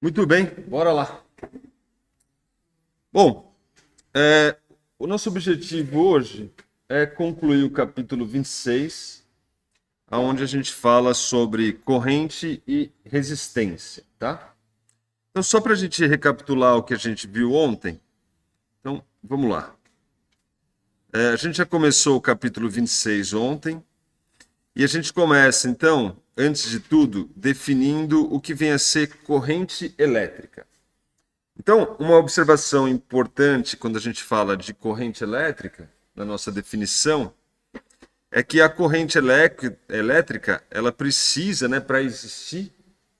Muito bem, bora lá. Bom, o nosso objetivo hoje é concluir o capítulo 26, onde a gente fala sobre corrente e resistência, tá? Então, só para a gente recapitular o que a gente viu ontem, então vamos lá. A gente já começou o capítulo 26 ontem, e a gente começa, então, antes de tudo, definindo o que vem a ser corrente elétrica. Então, uma observação importante quando a gente fala de corrente elétrica, na nossa definição, é que a corrente elétrica, ela precisa, né, para existir,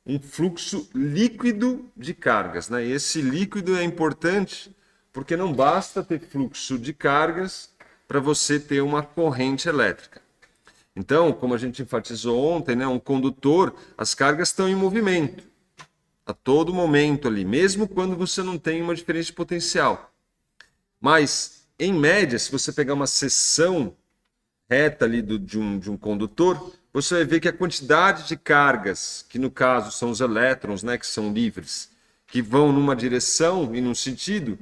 um fluxo líquido de cargas, né? E esse líquido é importante porque não basta ter fluxo de cargas para você ter uma corrente elétrica. Então, como a gente enfatizou ontem, né, um condutor, as cargas estão em movimento a todo momento ali, mesmo quando você não tem uma diferença de potencial. Mas, em média, se você pegar uma seção reta ali de um condutor, você vai ver que a quantidade de cargas, que no caso são os elétrons, né, que são livres, que vão numa direção e num sentido,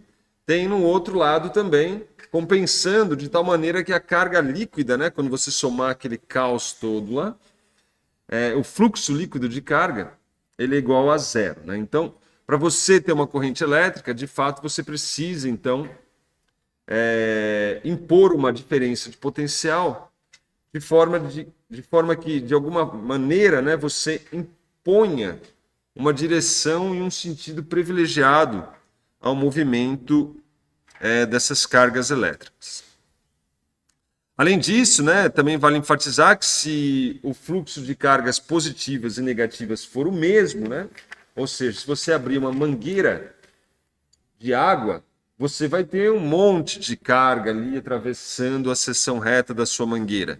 tem no outro lado também, compensando de tal maneira que a carga líquida, né, quando você somar aquele caos todo lá, o fluxo líquido de carga, ele é igual a zero, né? Então, para você ter uma corrente elétrica, de fato, você precisa, então, impor uma diferença de potencial de forma que, de alguma maneira, né, você imponha uma direção e um sentido privilegiado ao movimento dessas cargas elétricas. Além disso, né, também vale enfatizar que se o fluxo de cargas positivas e negativas for o mesmo, né, ou seja, se você abrir uma mangueira de água, você vai ter um monte de carga ali atravessando a seção reta da sua mangueira.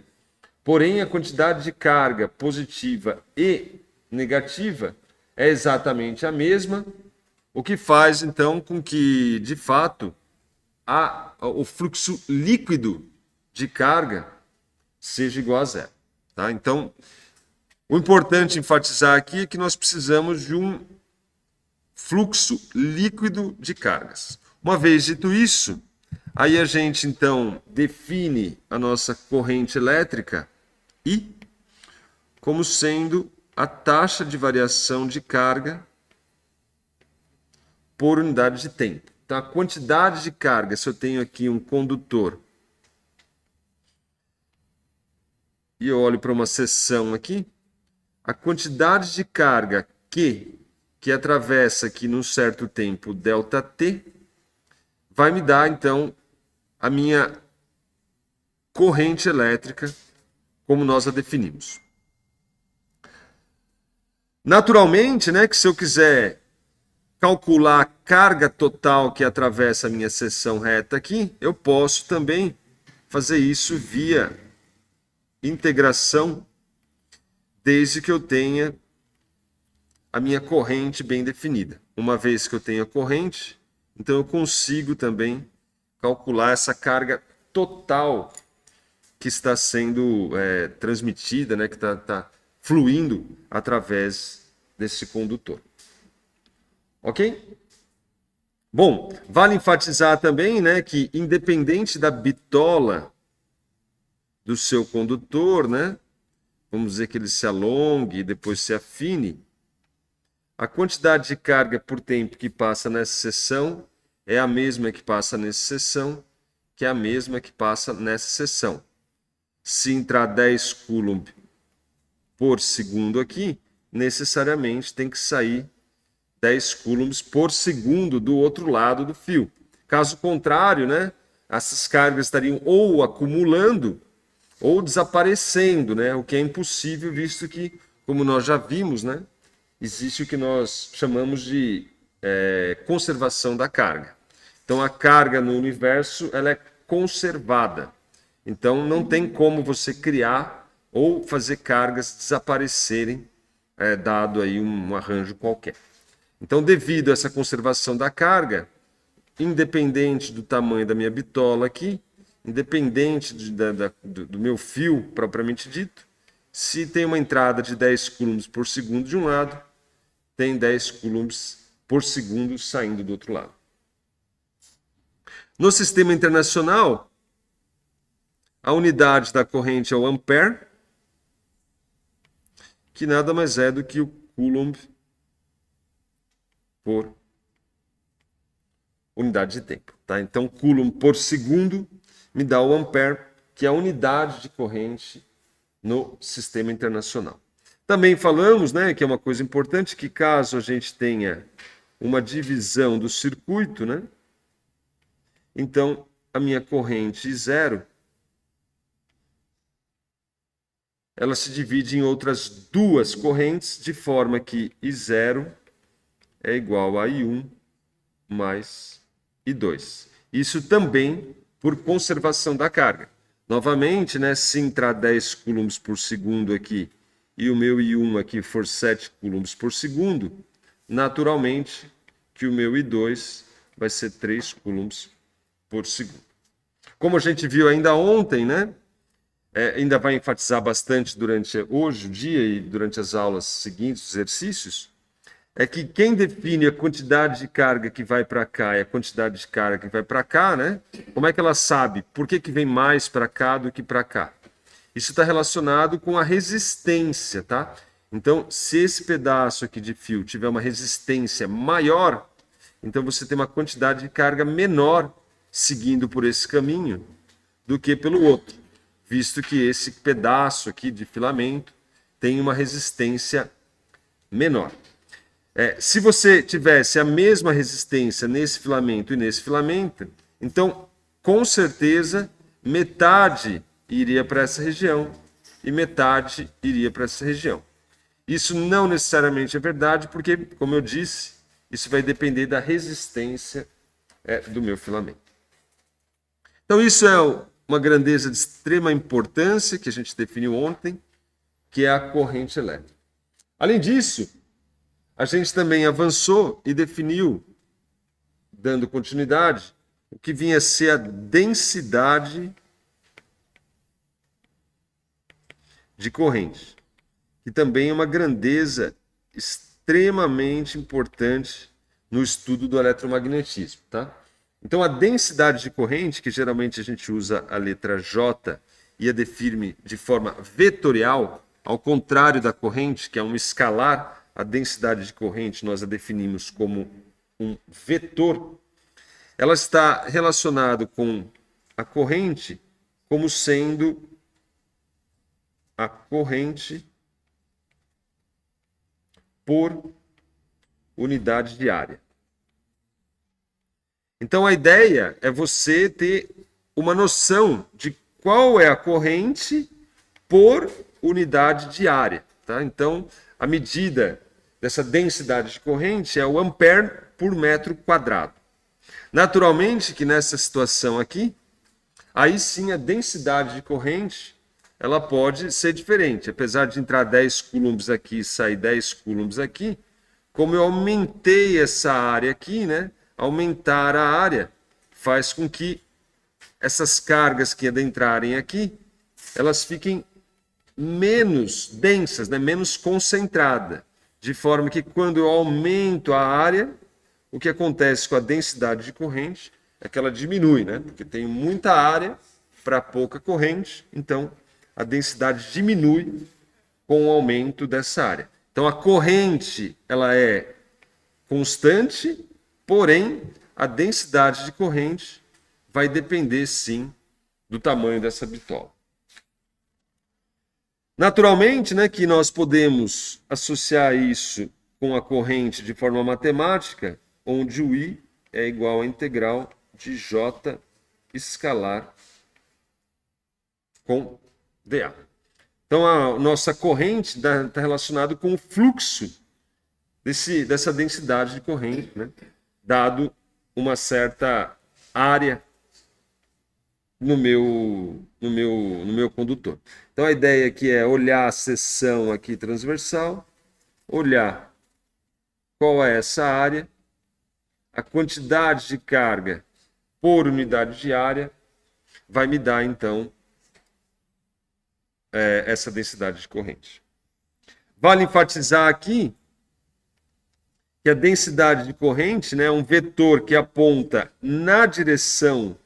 Porém, a quantidade de carga positiva e negativa é exatamente a mesma, o que faz então com que, de fato, o fluxo líquido de carga seja igual a zero. Tá? Então, o importante enfatizar aqui é que nós precisamos de um fluxo líquido de cargas. Uma vez dito isso, aí a gente então define a nossa corrente elétrica I como sendo a taxa de variação de carga por unidade de tempo. Então, a quantidade de carga, se eu tenho aqui um condutor e eu olho para uma seção aqui, a quantidade de carga que atravessa aqui num certo tempo, ΔT, vai me dar, então, a minha corrente elétrica, como nós a definimos. Naturalmente, né, que se eu quiser calcular a carga total que atravessa a minha seção reta aqui, eu posso também fazer isso via integração, desde que eu tenha a minha corrente bem definida. Uma vez que eu tenho a corrente, então eu consigo também calcular essa carga total que está sendo transmitida, né, que está fluindo através desse condutor. Ok? Bom, vale enfatizar também, né, que independente da bitola do seu condutor, né, vamos dizer que ele se alongue e depois se afine, a quantidade de carga por tempo que passa nessa seção é a mesma que passa nessa seção, que é a mesma que passa nessa seção. Se entrar 10 coulomb por segundo aqui, necessariamente tem que sair 10 coulombs por segundo do outro lado do fio. Caso contrário, né, essas cargas estariam ou acumulando ou desaparecendo, né, o que é impossível, visto que, como nós já vimos, né, existe o que nós chamamos de conservação da carga. Então, a carga no universo ela é conservada. Então, não tem como você criar ou fazer cargas desaparecerem, dado aí um arranjo qualquer. Então, devido a essa conservação da carga, independente do tamanho da minha bitola aqui, independente do meu fio propriamente dito, se tem uma entrada de 10 coulombs por segundo de um lado, tem 10 coulombs por segundo saindo do outro lado. No sistema internacional, a unidade da corrente é o ampere, que nada mais é do que o coulomb por unidade de tempo. Tá? Então, coulomb por segundo me dá o ampere, que é a unidade de corrente no sistema internacional. Também falamos, né, que é uma coisa importante, que caso a gente tenha uma divisão do circuito, né, então a minha corrente I0 ela se divide em outras duas correntes, de forma que I0 é igual a I1 mais I2. Isso também por conservação da carga. Novamente, né, se entrar 10 coulombs por segundo aqui e o meu I1 aqui for 7 coulombs por segundo, naturalmente que o meu I2 vai ser 3 coulombs por segundo. Como a gente viu ainda ontem, né, ainda vai enfatizar bastante durante hoje o dia e durante as aulas seguintes, os exercícios, é que quem define a quantidade de carga que vai para cá e a quantidade de carga que vai para cá, né? Como é que ela sabe por que vem mais para cá do que para cá? Isso está relacionado com a resistência, tá? Então, se esse pedaço aqui de fio tiver uma resistência maior, então você tem uma quantidade de carga menor seguindo por esse caminho do que pelo outro, visto que esse pedaço aqui de filamento tem uma resistência menor. Se você tivesse a mesma resistência nesse filamento e nesse filamento, então, com certeza, metade iria para essa região e metade iria para essa região. Isso não necessariamente é verdade, porque, como eu disse, isso vai depender da resistência do meu filamento. Então, isso é uma grandeza de extrema importância que a gente definiu ontem, que é a corrente elétrica. Além disso, a gente também avançou e definiu, dando continuidade, o que vinha a ser a densidade de corrente, que também é uma grandeza extremamente importante no estudo do eletromagnetismo, tá? Então, a densidade de corrente, que geralmente a gente usa a letra J e a define de forma vetorial, ao contrário da corrente, que é um escalar, a densidade de corrente nós a definimos como um vetor, ela está relacionada com a corrente como sendo a corrente por unidade de área. Então a ideia é você ter uma noção de qual é a corrente por unidade de área. Tá? Então a medida dessa densidade de corrente é o ampere por metro quadrado. Naturalmente que nessa situação aqui, aí sim a densidade de corrente ela pode ser diferente. Apesar de entrar 10 coulombs aqui e sair 10 coulombs aqui, como eu aumentei essa área aqui, né? Aumentar a área faz com que essas cargas que adentrarem aqui, elas fiquem menos densas, né? Menos concentradas. De forma que quando eu aumento a área, o que acontece com a densidade de corrente é que ela diminui, né? Porque tem muita área para pouca corrente, então a densidade diminui com o aumento dessa área. Então a corrente ela é constante, porém a densidade de corrente vai depender sim do tamanho dessa bitola. Naturalmente, né, que nós podemos associar isso com a corrente de forma matemática, onde o I é igual à integral de J escalar com dA. Então, a nossa corrente está relacionada com o fluxo dessa densidade de corrente, né? Dado uma certa área no meu condutor. Então, a ideia aqui é olhar a seção aqui transversal, olhar qual é essa área, a quantidade de carga por unidade de área, vai me dar, então, essa densidade de corrente. Vale enfatizar aqui que a densidade de corrente, né, é um vetor que aponta na direção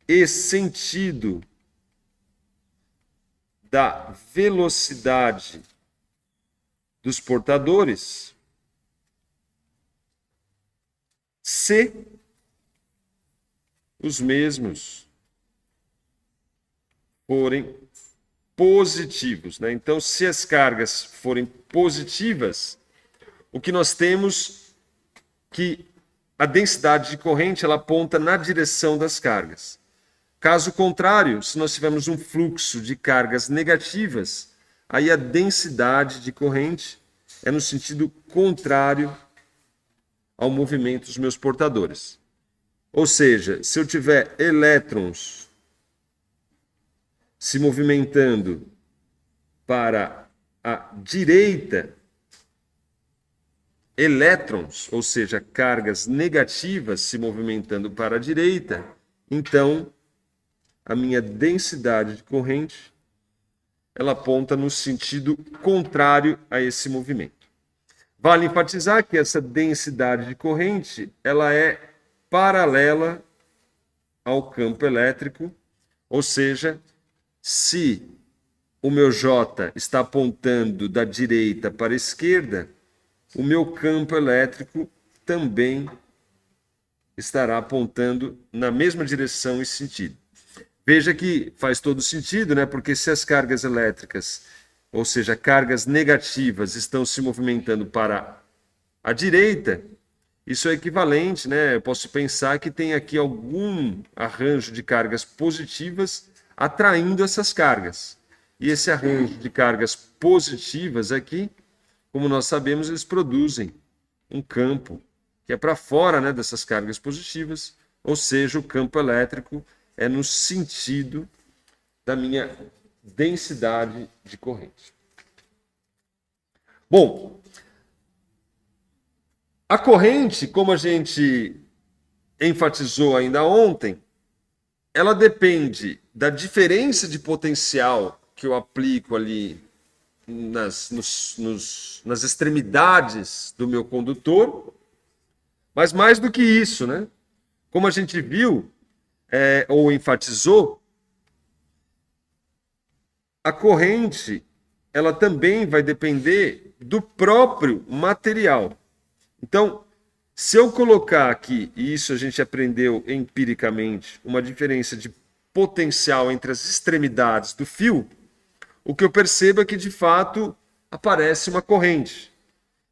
e sentido da velocidade dos portadores, se os mesmos forem positivos, né? Então, se as cargas forem positivas, o que nós temos que a densidade de corrente ela aponta na direção das cargas. Caso contrário, se nós tivermos um fluxo de cargas negativas, aí a densidade de corrente é no sentido contrário ao movimento dos meus portadores. Ou seja, se eu tiver elétrons se movimentando para a direita, elétrons, ou seja, cargas negativas se movimentando para a direita, então a minha densidade de corrente ela aponta no sentido contrário a esse movimento. Vale enfatizar que essa densidade de corrente ela é paralela ao campo elétrico, ou seja, se o meu J está apontando da direita para a esquerda, o meu campo elétrico também estará apontando na mesma direção e sentido. Veja que faz todo sentido, né? Porque se as cargas elétricas, ou seja, cargas negativas, estão se movimentando para a direita, isso é equivalente, né? Eu posso pensar que tem aqui algum arranjo de cargas positivas atraindo essas cargas. E esse arranjo de cargas positivas aqui, como nós sabemos, eles produzem um campo que é para fora, né, dessas cargas positivas, ou seja, o campo elétrico é no sentido da minha densidade de corrente. Bom, a corrente, como a gente enfatizou ainda ontem, ela depende da diferença de potencial que eu aplico ali nas extremidades do meu condutor, mas mais do que isso, né? Como a gente viu, ou enfatizou, a corrente ela também vai depender do próprio material. Então, se eu colocar aqui, e isso a gente aprendeu empiricamente, uma diferença de potencial entre as extremidades do fio, o que eu percebo é que, de fato, aparece uma corrente.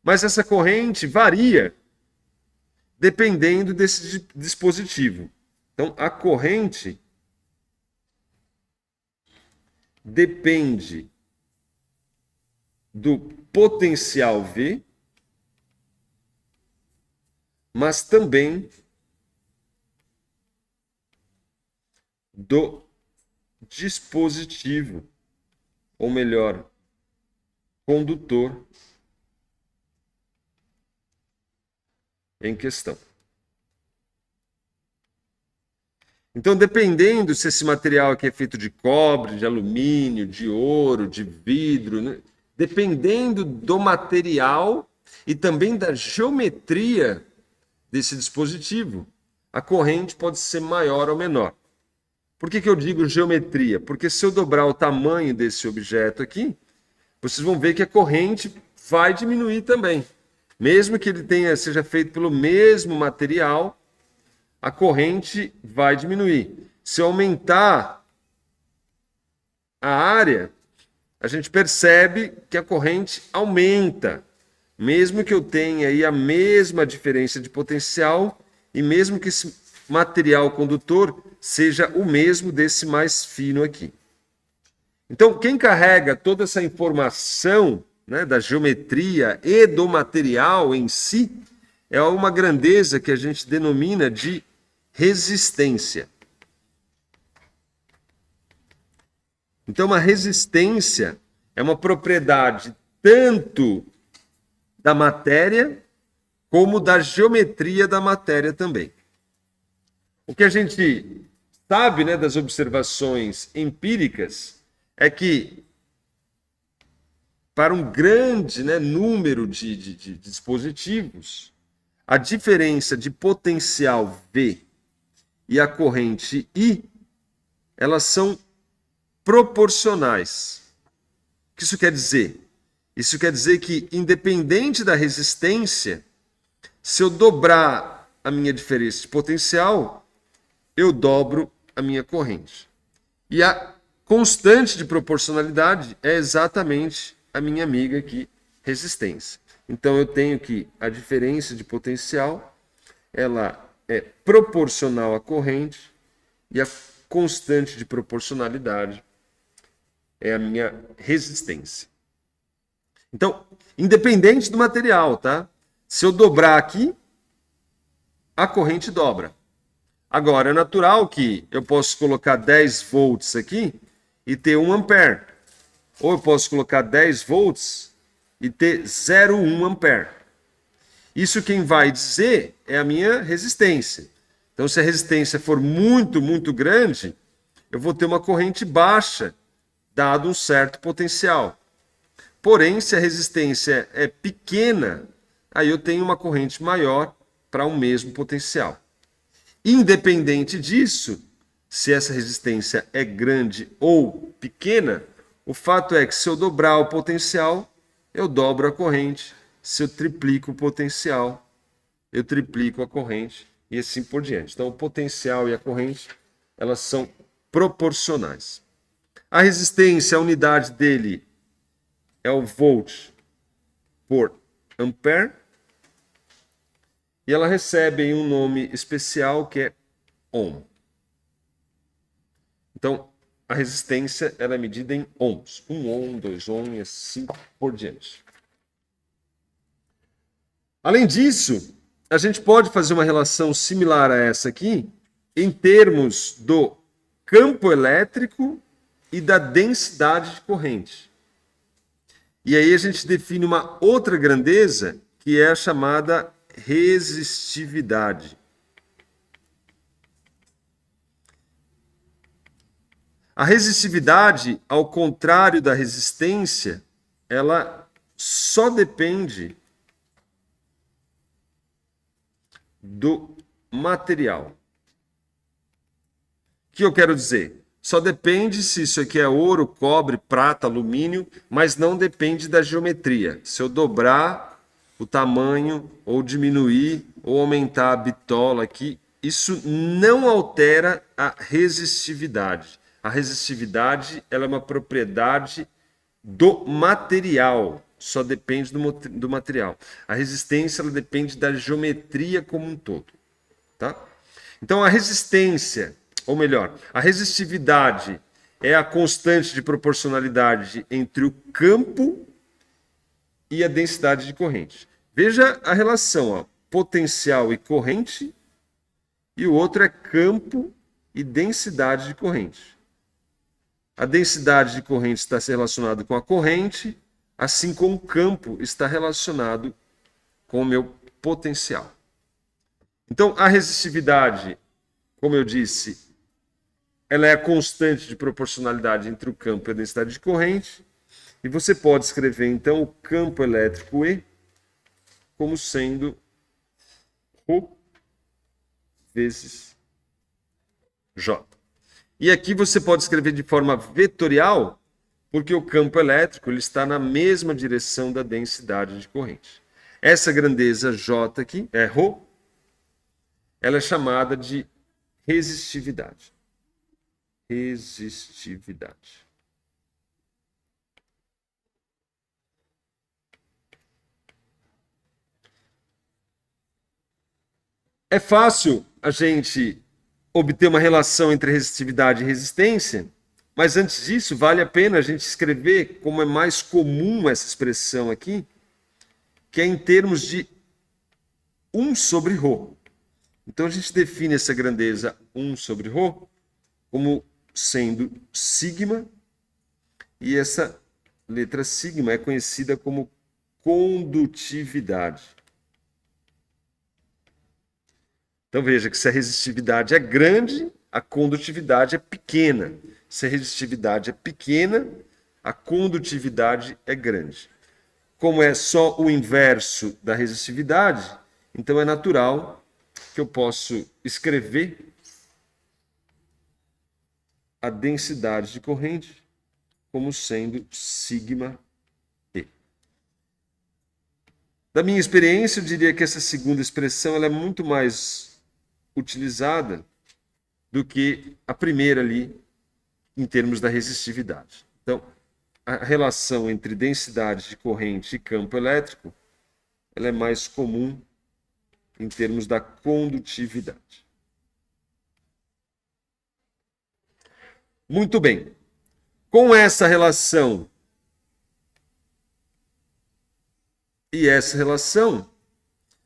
Mas essa corrente varia dependendo desse dispositivo. Então, a corrente depende do potencial V, mas também do dispositivo, ou melhor, condutor em questão. Então, dependendo se esse material aqui é feito de cobre, de alumínio, de ouro, de vidro, né? Dependendo do material e também da geometria desse dispositivo, a corrente pode ser maior ou menor. Por que eu digo geometria? Porque se eu dobrar o tamanho desse objeto aqui, vocês vão ver que a corrente vai diminuir também. Mesmo que ele seja feito pelo mesmo material, a corrente vai diminuir. Se eu aumentar a área, a gente percebe que a corrente aumenta, mesmo que eu tenha aí a mesma diferença de potencial e mesmo que esse material condutor seja o mesmo desse mais fino aqui. Então, quem carrega toda essa informação, né, da geometria e do material em si, é uma grandeza que a gente denomina de resistência. Então, a resistência é uma propriedade tanto da matéria como da geometria da matéria também. O que a gente sabe, né, das observações empíricas é que para um grande, né, número de dispositivos, a diferença de potencial V e a corrente I, elas são proporcionais. O que isso quer dizer? Isso quer dizer que, independente da resistência, se eu dobrar a minha diferença de potencial, eu dobro a minha corrente. E a constante de proporcionalidade é exatamente a minha amiga aqui, resistência. Então eu tenho que a diferença de potencial, ela é proporcional à corrente e a constante de proporcionalidade é a minha resistência. Então, independente do material, tá? Se eu dobrar aqui, a corrente dobra. Agora, é natural que eu possa colocar 10 volts aqui e ter 1 ampere. Ou eu posso colocar 10 volts e ter 0,1 ampere. Isso quem vai dizer é a minha resistência. Então, se a resistência for muito, muito grande, eu vou ter uma corrente baixa, dado um certo potencial. Porém, se a resistência é pequena, aí eu tenho uma corrente maior para o mesmo potencial. Independente disso, se essa resistência é grande ou pequena, o fato é que se eu dobrar o potencial, eu dobro a corrente. Se eu triplico o potencial, eu triplico a corrente e assim por diante. Então, o potencial e a corrente, elas são proporcionais. A resistência, a unidade dele é o volt por ampere. E ela recebe um nome especial que é ohm. Então, a resistência ela é medida em ohms. 1 ohm, 2 ohm e assim por diante. Além disso, a gente pode fazer uma relação similar a essa aqui em termos do campo elétrico e da densidade de corrente. E aí a gente define uma outra grandeza que é a chamada resistividade. A resistividade, ao contrário da resistência, ela só depende do material. O que eu quero dizer? Só depende se isso aqui é ouro, cobre, prata, alumínio, mas não depende da geometria. Se eu dobrar o tamanho, ou diminuir, ou aumentar a bitola aqui, isso não altera a resistividade. A resistividade ela é uma propriedade do material, só depende do material. A resistência ela depende da geometria como um todo. Tá? Então a resistência, ou melhor, a resistividade é a constante de proporcionalidade entre o campo e a densidade de corrente. Veja a relação, ó, potencial e corrente, e o outro é campo e densidade de corrente. A densidade de corrente está relacionada com a corrente, assim como o campo está relacionado com o meu potencial. Então, a resistividade, como eu disse, ela é a constante de proporcionalidade entre o campo e a densidade de corrente. E você pode escrever, então, o campo elétrico E como sendo Ρ vezes J. E aqui você pode escrever de forma vetorial, porque o campo elétrico ele está na mesma direção da densidade de corrente. Essa grandeza J aqui, é Ρ, ela é chamada de resistividade. Resistividade. É fácil a gente obter uma relação entre resistividade e resistência, mas antes disso, vale a pena a gente escrever como é mais comum essa expressão aqui, que é em termos de 1 sobre ρ. Então a gente define essa grandeza 1 sobre ρ como sendo sigma, e essa letra sigma é conhecida como condutividade. Então veja que se a resistividade é grande, a condutividade é pequena. Se a resistividade é pequena, a condutividade é grande. Como é só o inverso da resistividade, então é natural que eu possa escrever a densidade de corrente como sendo sigma E. Da minha experiência, eu diria que essa segunda expressão ela é muito mais utilizada do que a primeira ali, em termos da resistividade. Então, a relação entre densidade de corrente e campo elétrico ela é mais comum em termos da condutividade. Muito bem. Com essa relação e essa relação,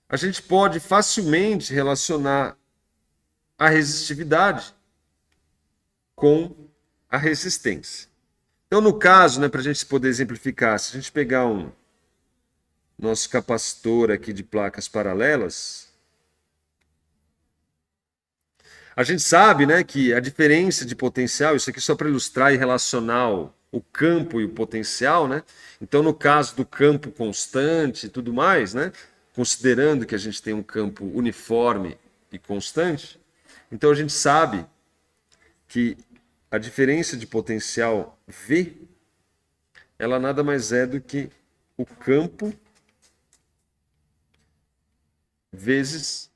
a gente pode facilmente relacionar a resistividade com a resistência. Então, no caso, né, para a gente poder exemplificar, se a gente pegar um nosso capacitor aqui de placas paralelas, a gente sabe, né, que a diferença de potencial, isso aqui só para ilustrar e relacionar o campo e o potencial, né? Então, no caso do campo constante e tudo mais, né, considerando que a gente tem um campo uniforme e constante, então a gente sabe que a diferença de potencial V, ela nada mais é do que o campo vezes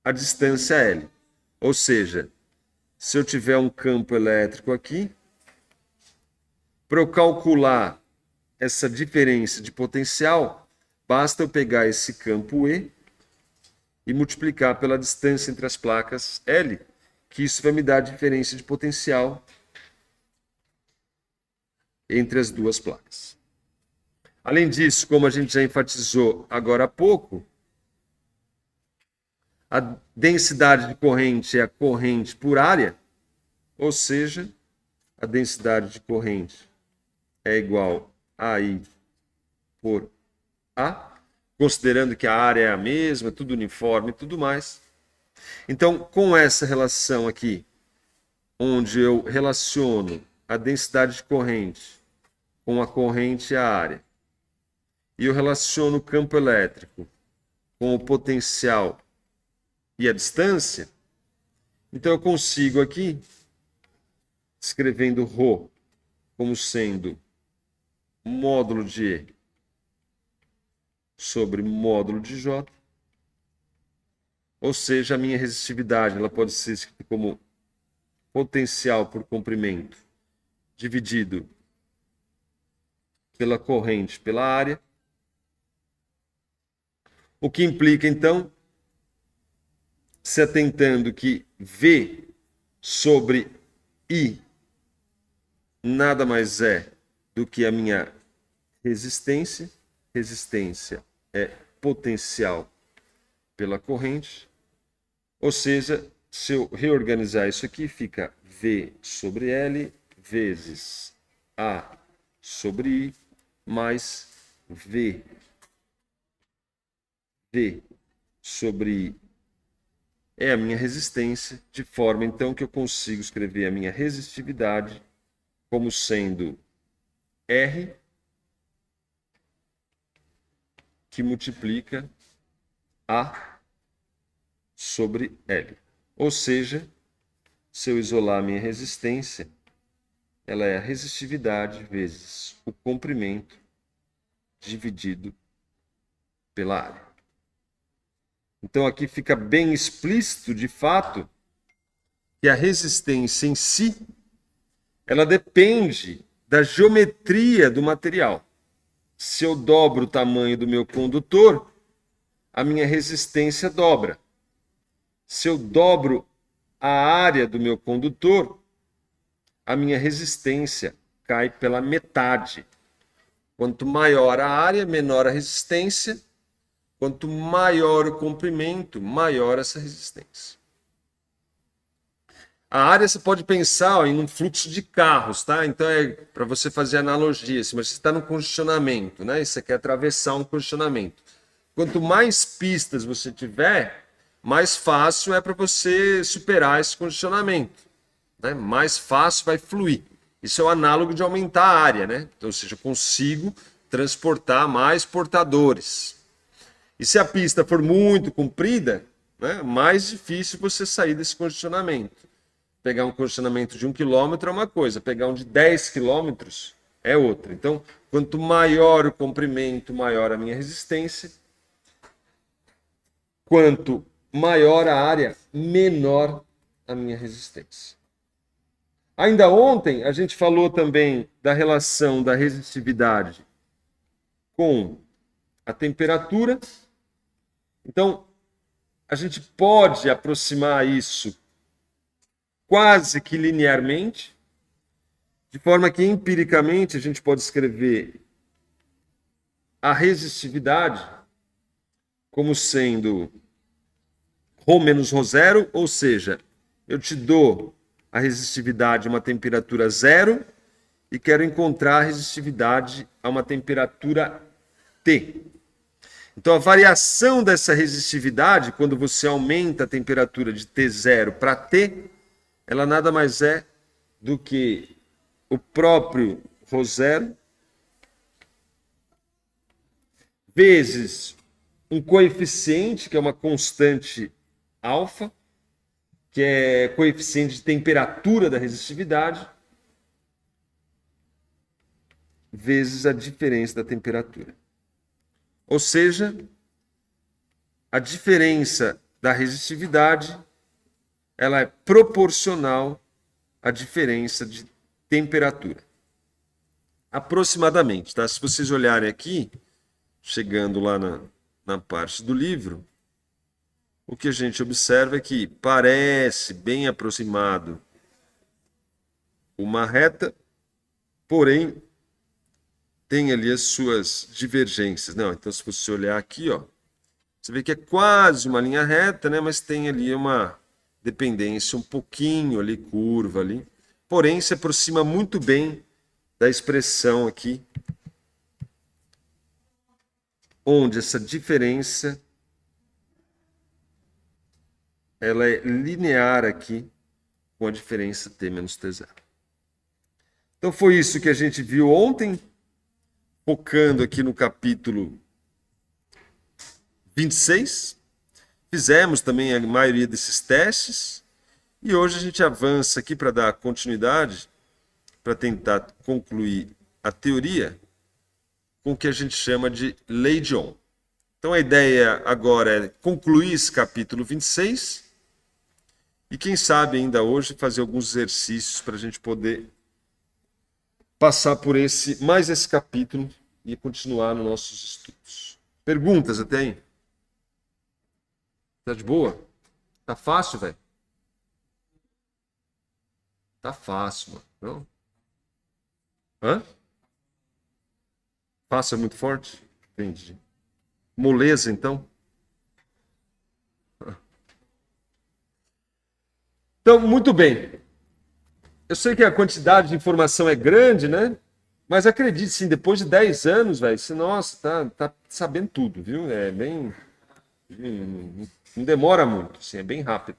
a distância L. Ou seja, se eu tiver um campo elétrico aqui, para eu calcular essa diferença de potencial, basta eu pegar esse campo E e multiplicar pela distância entre as placas L, que isso vai me dar a diferença de potencial entre as duas placas. Além disso, como a gente já enfatizou agora há pouco, a densidade de corrente é a corrente por área, ou seja, a densidade de corrente é igual a I por A, considerando que a área é a mesma, tudo uniforme e tudo mais. Então, com essa relação aqui, onde eu relaciono a densidade de corrente com a corrente e a área, e eu relaciono o campo elétrico com o potencial e a distância, então eu consigo aqui, escrevendo ρ como sendo módulo de E sobre módulo de J, ou seja, a minha resistividade ela pode ser escrita como potencial por comprimento dividido pela corrente pela área, o que implica, então, se atentando que V sobre I nada mais é do que a minha resistência. Resistência é potencial pela corrente. Ou seja, se eu reorganizar isso aqui, fica V sobre L vezes A sobre I mais V sobre I é a minha resistência, de forma então que eu consigo escrever a minha resistividade como sendo R que multiplica A sobre L. Ou seja, se eu isolar a minha resistência, ela é a resistividade vezes o comprimento dividido pela área. Então aqui fica bem explícito, de fato, que a resistência em si, ela depende da geometria do material. Se eu dobro o tamanho do meu condutor, a minha resistência dobra. Se eu dobro a área do meu condutor, a minha resistência cai pela metade. Quanto maior a área, menor a resistência. Quanto maior o comprimento, maior essa resistência. A área você pode pensar em um fluxo de carros, tá? Então é para você fazer analogia. Se você está no congestionamento, né? E você quer atravessar um congestionamento. Quanto mais pistas você tiver, mais fácil é para você superar esse congestionamento, né? Mais fácil vai fluir. Isso é o análogo de aumentar a área, né? Então, ou seja, eu consigo transportar mais portadores. E se a pista for muito comprida, né, mais difícil você sair desse congestionamento. Pegar um congestionamento de 1 quilômetro é uma coisa, pegar um de 10 quilômetros é outra. Então, quanto maior o comprimento, maior a minha resistência. Quanto maior a área, menor a minha resistência. Ainda ontem, a gente falou também da relação da resistividade com a temperatura. Então, a gente pode aproximar isso quase que linearmente, de forma que empiricamente a gente pode escrever a resistividade como sendo ρ menos ρ0, ou seja, eu te dou a resistividade a uma temperatura zero e quero encontrar a resistividade a uma temperatura T. Então, a variação dessa resistividade, quando você aumenta a temperatura de T0 para T, ela nada mais é do que o próprio ρ0 vezes um coeficiente, que é uma constante alfa, que é coeficiente de temperatura da resistividade, vezes a diferença da temperatura. Ou seja, a diferença da resistividade ela é proporcional à diferença de temperatura. Aproximadamente, tá? Se vocês olharem aqui, chegando lá na parte do livro, o que a gente observa é que parece bem aproximado uma reta, porém tem ali as suas divergências. Não, então se você olhar aqui, ó, você vê que é quase uma linha reta, né? Mas tem ali uma dependência um pouquinho ali, curva ali. Porém, se aproxima muito bem da expressão aqui, onde essa diferença ela é linear aqui com a diferença T menos T0. Então foi isso que a gente viu ontem, focando aqui no capítulo 26. Fizemos também a maioria desses testes e hoje a gente avança aqui para dar continuidade, para tentar concluir a teoria com o que a gente chama de Lei de Ohm. Então a ideia agora é concluir esse capítulo 26 e quem sabe ainda hoje fazer alguns exercícios para a gente poder passar por mais esse capítulo e continuar nos nossos estudos. Perguntas até aí? Tá de boa? Tá fácil, velho? Tá fácil, mano. Não? Hã? Fácil é muito forte? Entendi. Moleza, então? Então, muito bem. Eu sei que a quantidade de informação é grande, né? Mas acredite, sim, depois de 10 anos, velho, você, nossa, tá sabendo tudo, viu? É bem... Não demora muito, assim, é bem rápido.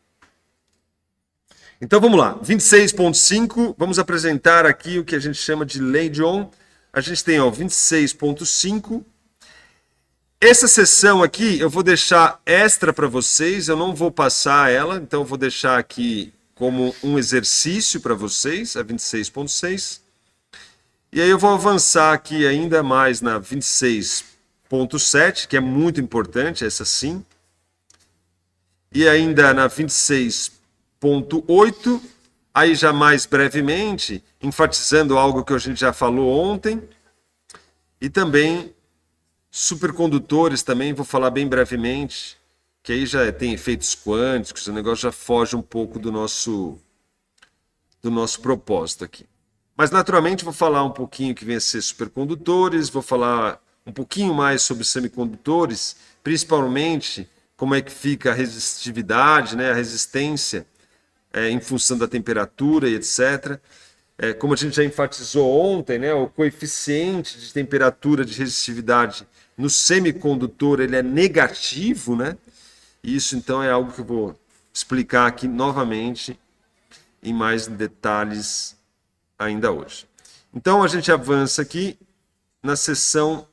Então vamos lá, 26.5, vamos apresentar aqui o que a gente chama de Lei de Ohm. A gente tem 26.5. Essa sessão aqui eu vou deixar extra para vocês, eu não vou passar ela, então eu vou deixar aqui como um exercício para vocês, a 26.6. E aí eu vou avançar aqui ainda mais na 26.7, que é muito importante, essa sim. E ainda na 26.8, aí já mais brevemente, enfatizando algo que a gente já falou ontem. E também supercondutores também, vou falar bem brevemente, que aí já tem efeitos quânticos, o negócio já foge um pouco do nosso propósito aqui. Mas naturalmente vou falar um pouquinho que vem a ser supercondutores, vou falar um pouquinho mais sobre semicondutores, principalmente como é que fica a resistividade, né, a resistência em função da temperatura e etc. Como a gente já enfatizou ontem, né, o coeficiente de temperatura de resistividade no semicondutor ele é negativo, né? Isso então é algo que eu vou explicar aqui novamente em mais detalhes ainda hoje. Então a gente avança aqui na seção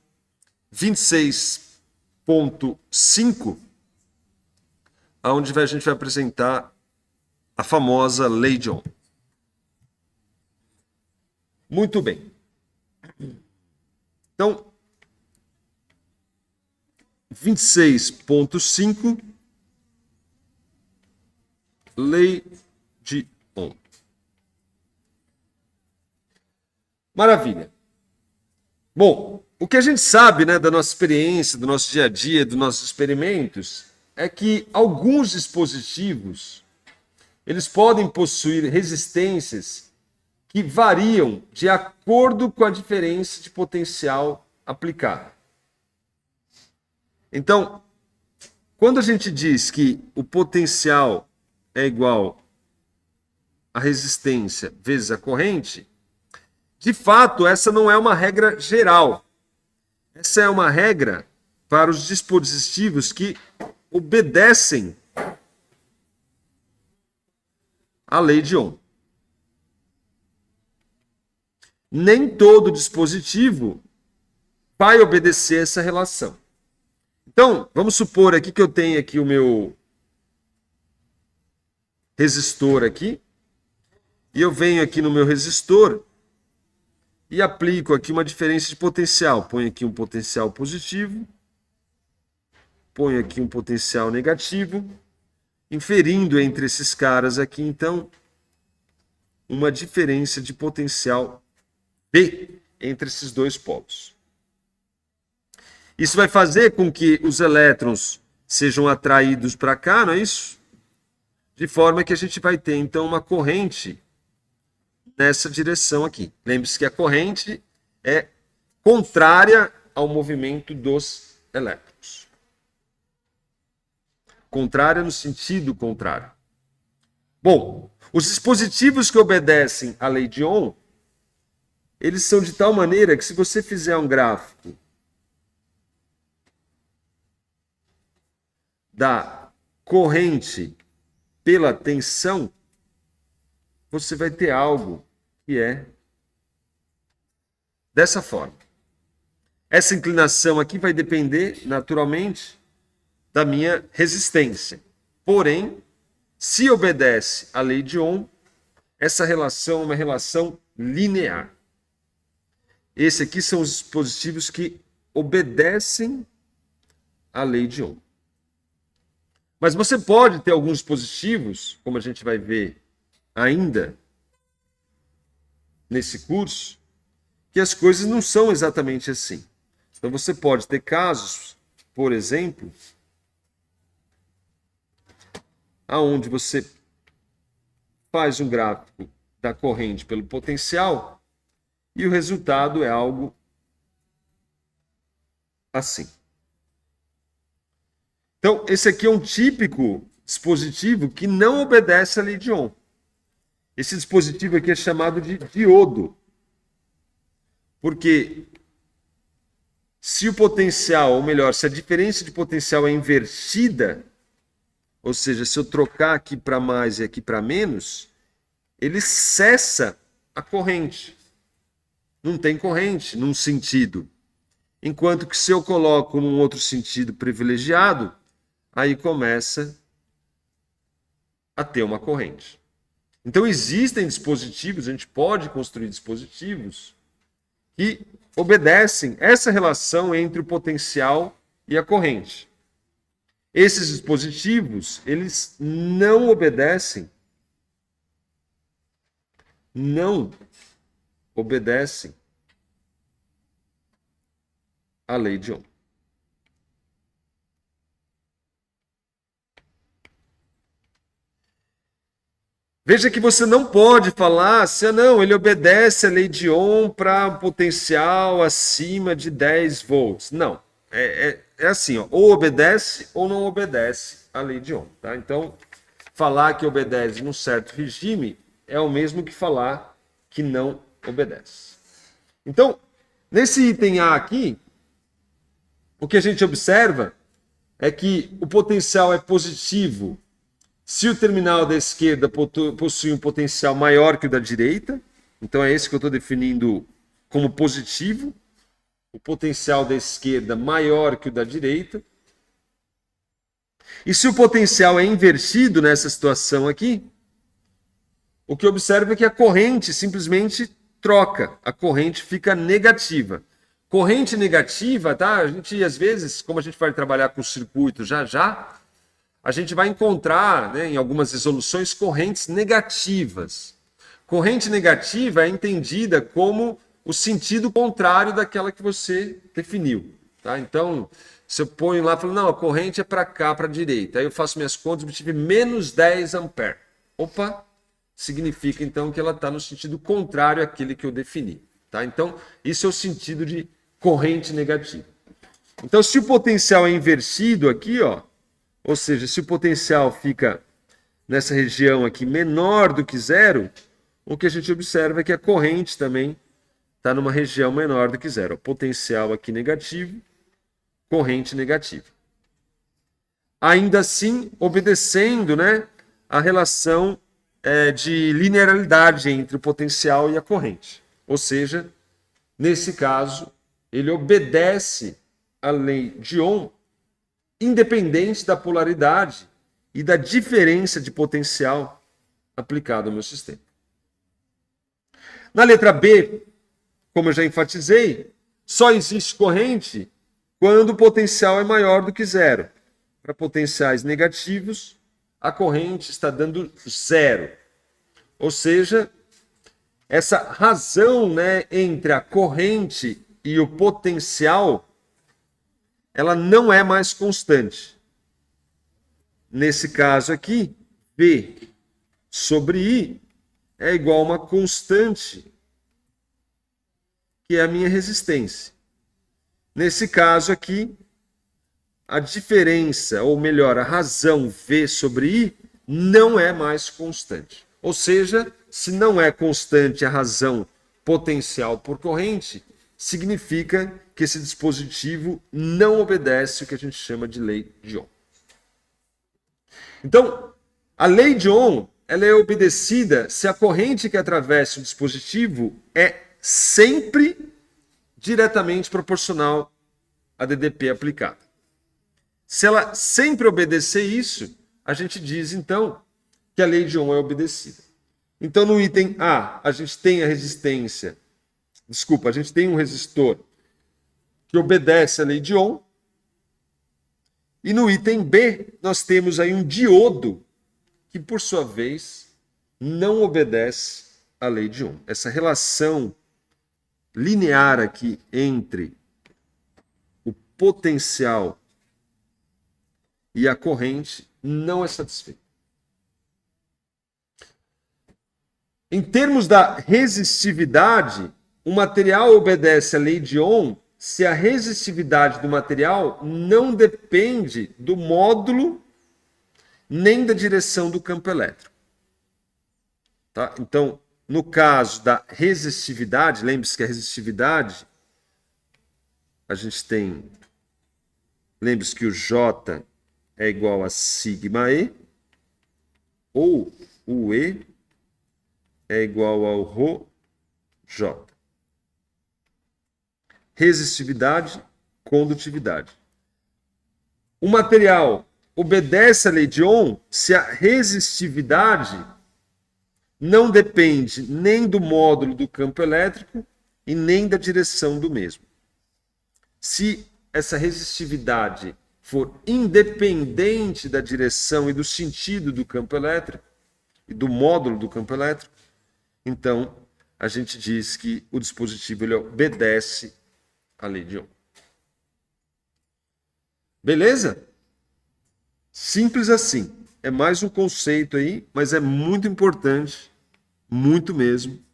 26.5, onde a gente vai apresentar a famosa Lei de Ohm. Muito bem. Então, 26.5, Lei de Ohm. Maravilha. Bom, o que a gente sabe, né, da nossa experiência, do nosso dia a dia, dos nossos experimentos, é que alguns dispositivos eles podem possuir resistências que variam de acordo com a diferença de potencial aplicada. Então, quando a gente diz que o potencial é igual à resistência vezes a corrente, de fato, essa não é uma regra geral. Essa é uma regra para os dispositivos que obedecem à lei de Ohm. Nem todo dispositivo vai obedecer essa relação. Então, vamos supor aqui que eu tenho aqui o meu resistor aqui, e eu venho aqui no meu resistor e aplico aqui uma diferença de potencial. Ponho aqui um potencial positivo, ponho aqui um potencial negativo, inferindo entre esses caras aqui, então, uma diferença de potencial B entre esses dois polos. Isso vai fazer com que os elétrons sejam atraídos para cá, não é isso? De forma que a gente vai ter, então, uma corrente nessa direção aqui. Lembre-se que a corrente é contrária ao movimento dos elétrons. Contrária no sentido contrário. Bom, os dispositivos que obedecem à lei de Ohm, eles são de tal maneira que se você fizer um gráfico da corrente pela tensão, você vai ter algo que é dessa forma. Essa inclinação aqui vai depender, naturalmente, da minha resistência. Porém, se obedece à lei de Ohm, essa relação é uma relação linear. Esses aqui são os dispositivos que obedecem à lei de Ohm. Mas você pode ter alguns dispositivos, como a gente vai ver ainda nesse curso, que as coisas não são exatamente assim. Então você pode ter casos, por exemplo, aonde você faz um gráfico da corrente pelo potencial e o resultado é algo assim. Então, esse aqui é um típico dispositivo que não obedece à lei de Ohm. Esse dispositivo aqui é chamado de diodo. Porque se o potencial, ou melhor, se a diferença de potencial é invertida, ou seja, se eu trocar aqui para mais e aqui para menos, ele cessa a corrente. Não tem corrente num sentido. Enquanto que se eu coloco num outro sentido privilegiado, aí começa a ter uma corrente. Então existem dispositivos, a gente pode construir dispositivos que obedecem essa relação entre o potencial e a corrente. Esses dispositivos, eles não obedecem à lei de Ohm. Veja que você não pode falar assim, não, ele obedece à lei de Ohm para um potencial acima de 10 volts. Não, é assim, ó, ou obedece ou não obedece à lei de Ohm. Tá? Então, falar que obedece num certo regime é o mesmo que falar que não obedece. Então, nesse item A aqui, o que a gente observa é que o potencial é positivo se o terminal da esquerda possui um potencial maior que o da direita, Então é esse que eu estou definindo como positivo. O potencial da esquerda maior que o da direita. E se o potencial é invertido nessa situação aqui, o que observa é que a corrente simplesmente troca. A corrente fica negativa. Corrente negativa, tá? A gente, às vezes, como a gente vai trabalhar com circuito já, a gente vai encontrar, né, em algumas resoluções, correntes negativas. Corrente negativa é entendida como o sentido contrário daquela que você definiu. Tá? Então, se eu ponho lá e falo, não, a corrente é para cá, para a direita. Aí eu faço minhas contas e obtive menos 10 amperes. Opa! Significa, então, que ela está no sentido contrário àquele que eu defini. Tá? Então, isso é o sentido de corrente negativa. Então, se o potencial é invertido aqui, ó, ou seja, se o potencial fica nessa região aqui menor do que zero, o que a gente observa é que a corrente também está numa região menor do que zero. O potencial aqui negativo, corrente negativa. Ainda assim, obedecendo, né, a relação de linearidade entre o potencial e a corrente. Ou seja, nesse caso, ele obedece à lei de Ohm, independente da polaridade e da diferença de potencial aplicado ao meu sistema. Na letra B, como eu já enfatizei, só existe corrente quando o potencial é maior do que zero. Para potenciais negativos, a corrente está dando zero. Ou seja, essa razão, né, entre a corrente e o potencial, ela não é mais constante. Nesse caso aqui, V sobre I é igual a uma constante, que é a minha resistência. Nesse caso aqui, a diferença, ou melhor, a razão V sobre I não é mais constante. Ou seja, se não é constante a razão potencial por corrente, significa que esse dispositivo não obedece o que a gente chama de lei de Ohm. Então, a lei de Ohm, ela é obedecida se a corrente que atravessa o dispositivo é sempre diretamente proporcional à DDP aplicada. Se ela sempre obedecer isso, a gente diz, então, que a lei de Ohm é obedecida. Então, no item A, a gente tem a resistência, a gente tem um resistor que obedece à lei de Ohm, e no item B, nós temos aí um diodo que, por sua vez, não obedece à lei de Ohm. Essa relação linear aqui entre o potencial e a corrente não é satisfeita. Em termos da resistividade, o material obedece à lei de Ohm se a resistividade do material não depende do módulo nem da direção do campo elétrico. Tá? Então, no caso da resistividade, lembre-se que a resistividade, a gente tem, lembre-se que o J é igual a sigma E, ou o E é igual ao ρ J. Resistividade, condutividade. O material obedece à lei de Ohm se a resistividade não depende nem do módulo do campo elétrico e nem da direção do mesmo. Se essa resistividade for independente da direção e do sentido do campo elétrico e do módulo do campo elétrico, então a gente diz que o dispositivo ele obedece à lei de Ohm. Beleza? Simples assim. É mais um conceito aí, mas é muito importante, muito mesmo,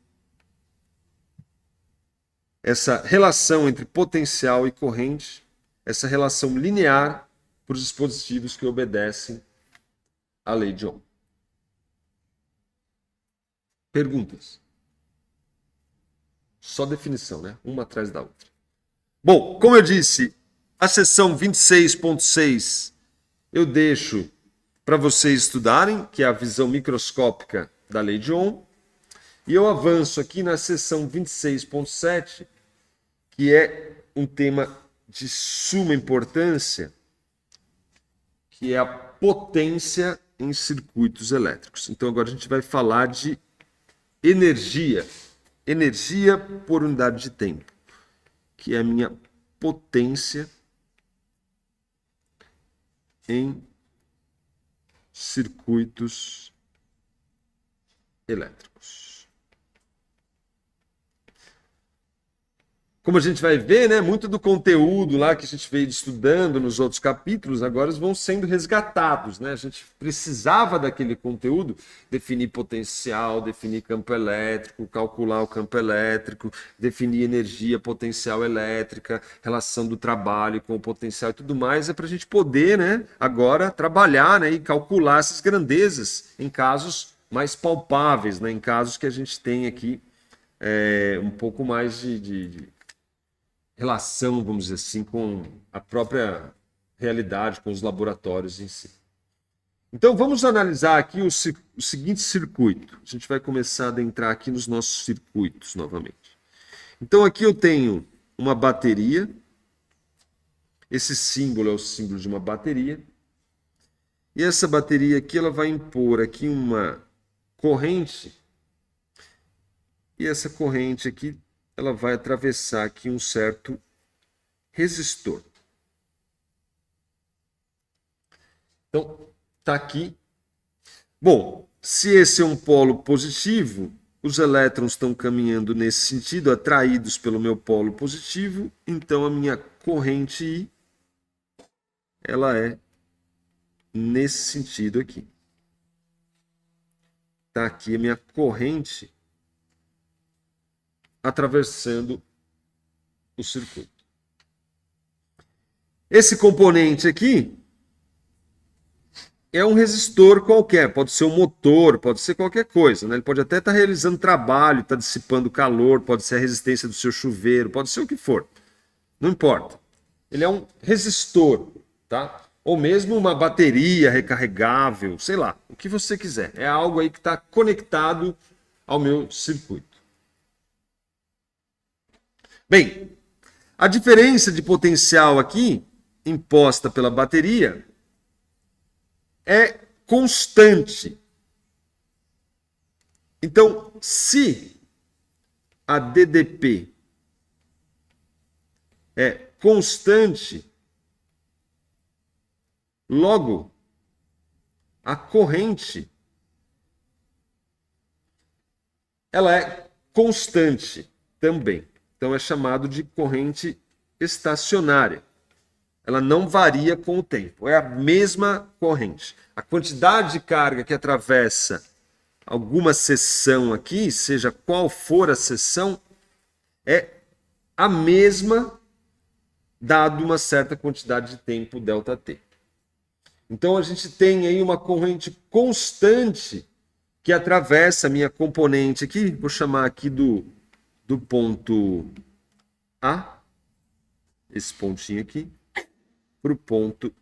essa relação entre potencial e corrente, essa relação linear para os dispositivos que obedecem à lei de Ohm. Perguntas? Só definição, né? Uma atrás da outra. Bom, como eu disse, a seção 26.6 eu deixo para vocês estudarem, que é a visão microscópica da lei de Ohm. E eu avanço aqui na seção 26.7, que é um tema de suma importância, que é a potência em circuitos elétricos. Então agora a gente vai falar de energia, energia por unidade de tempo, que é a minha potência em circuitos elétricos. Como a gente vai ver, né, muito do conteúdo lá que a gente veio estudando nos outros capítulos, agora vão sendo resgatados, né? A gente precisava daquele conteúdo, definir potencial, definir campo elétrico, calcular o campo elétrico, definir energia potencial elétrica, relação do trabalho com o potencial e tudo mais, é para a gente poder, né, agora trabalhar, né, e calcular essas grandezas em casos mais palpáveis, né, em casos que a gente tem aqui um pouco mais de relação, vamos dizer assim, com a própria realidade, com os laboratórios em si. Então, vamos analisar aqui o seguinte circuito. A gente vai começar a adentrar aqui nos nossos circuitos novamente. Então, aqui eu tenho uma bateria. Esse símbolo é o símbolo de uma bateria. E essa bateria aqui, ela vai impor aqui uma corrente. E essa corrente aqui, ela vai atravessar aqui um certo resistor. Então, está aqui. Bom, se esse é um polo positivo, os elétrons estão caminhando nesse sentido, atraídos pelo meu polo positivo, então a minha corrente I, ela é nesse sentido aqui. Está aqui a minha corrente atravessando o circuito. Esse componente aqui é um resistor qualquer, pode ser um motor, pode ser qualquer coisa, né? Ele pode até estar realizando trabalho, estar dissipando calor, pode ser a resistência do seu chuveiro, pode ser o que for, não importa. Ele é um resistor, tá? Ou mesmo uma bateria recarregável, sei lá, o que você quiser. É algo aí que está conectado ao meu circuito. Bem, a diferença de potencial aqui, imposta pela bateria, é constante. Então, se a DDP é constante, logo, a corrente ela é constante também. Então é chamado de corrente estacionária. Ela não varia com o tempo, é a mesma corrente. A quantidade de carga que atravessa alguma seção aqui, seja qual for a seção, é a mesma dado uma certa quantidade de tempo ΔT. Então a gente tem aí uma corrente constante que atravessa a minha componente aqui, vou chamar aqui do ponto A, esse pontinho aqui, para o ponto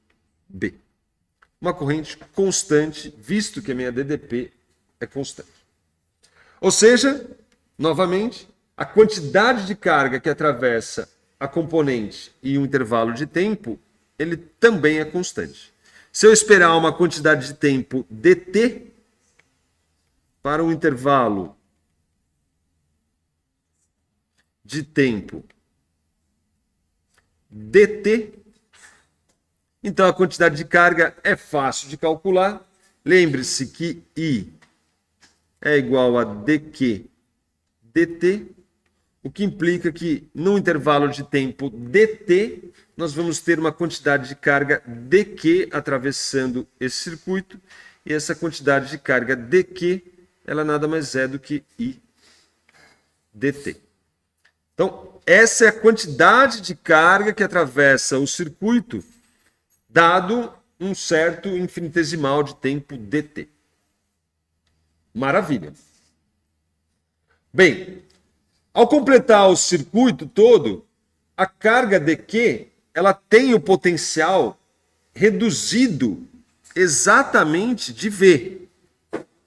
B. Uma corrente constante, visto que a minha DDP é constante. Ou seja, novamente, a quantidade de carga que atravessa a componente e um intervalo de tempo, ele também é constante. Se eu esperar uma quantidade de tempo dt para um intervalo de tempo dt, então a quantidade de carga é fácil de calcular. Lembre-se que I é igual a dq dt, o que implica que no intervalo de tempo dt nós vamos ter uma quantidade de carga dq atravessando esse circuito, e essa quantidade de carga dq ela nada mais é do que I dt. Então, essa é a quantidade de carga que atravessa o circuito, dado um certo infinitesimal de tempo dt. Maravilha. Bem, ao completar o circuito todo, a carga dq ela tem o potencial reduzido exatamente de V.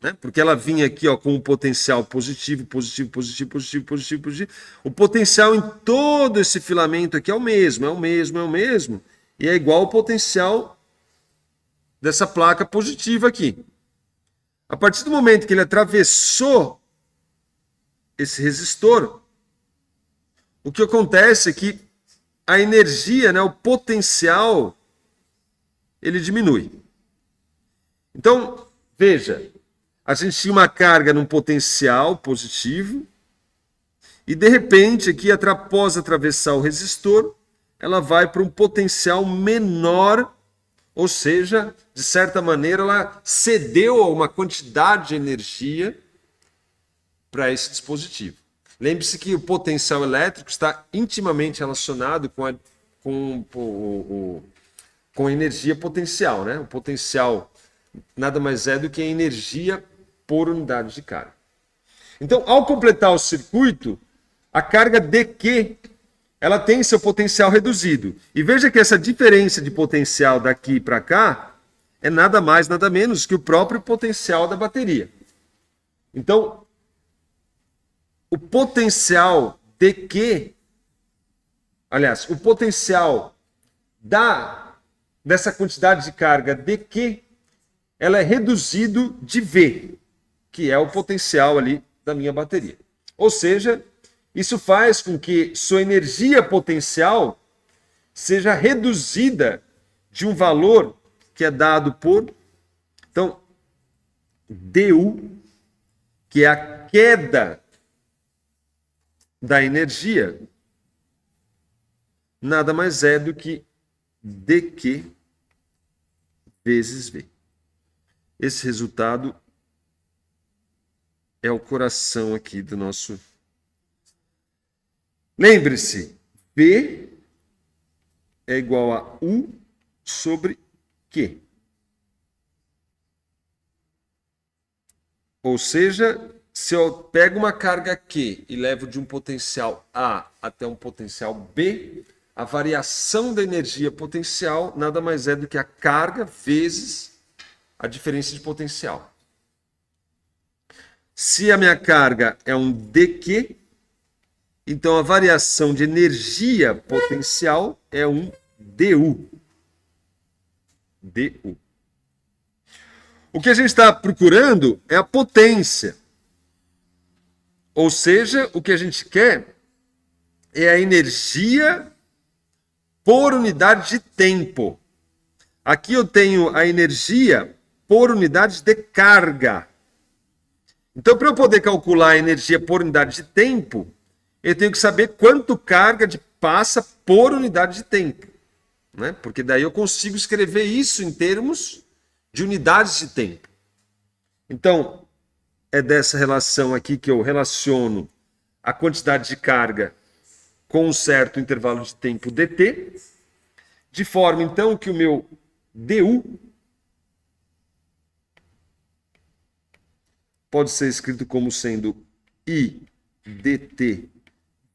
né? Porque ela vinha aqui, ó, com um potencial positivo, positivo, positivo, positivo, positivo, positivo. O potencial em todo esse filamento aqui é o mesmo, é o mesmo, é o mesmo. E é igual ao potencial dessa placa positiva aqui. A partir do momento que ele atravessou esse resistor, o que acontece é que a energia, né, o potencial, ele diminui. Então, veja, a gente tinha uma carga num potencial positivo e, de repente, aqui, após atravessar o resistor, ela vai para um potencial menor, ou seja, de certa maneira, ela cedeu a uma quantidade de energia para esse dispositivo. Lembre-se que o potencial elétrico está intimamente relacionado com a energia potencial, né? O potencial nada mais é do que a energia por unidade de carga. Então, ao completar o circuito, a carga dQ ela tem seu potencial reduzido. E veja que essa diferença de potencial daqui para cá é nada mais, nada menos que o próprio potencial da bateria. Então, o potencial dQ, aliás, o potencial dessa quantidade de carga dQ, ela é reduzido de V, que é o potencial ali da minha bateria. Ou seja, isso faz com que sua energia potencial seja reduzida de um valor que é dado por, então, dU, que é a queda da energia, nada mais é do que dQ vezes V. Esse resultado é o coração aqui do nosso... Lembre-se, V é igual a U sobre Q. Ou seja, se eu pego uma carga Q e levo de um potencial A até um potencial B, a variação da energia potencial nada mais é do que a carga vezes a diferença de potencial. Se a minha carga é um dQ, então a variação de energia potencial é um dU. dU. O que a gente está procurando é a potência. Ou seja, o que a gente quer é a energia por unidade de tempo. Aqui eu tenho a energia por unidade de carga. Então, para eu poder calcular a energia por unidade de tempo, eu tenho que saber quanto carga passa por unidade de tempo, né? Porque daí eu consigo escrever isso em termos de unidades de tempo. Então, é dessa relação aqui que eu relaciono a quantidade de carga com um certo intervalo de tempo dt, de forma então que o meu du pode ser escrito como sendo I dt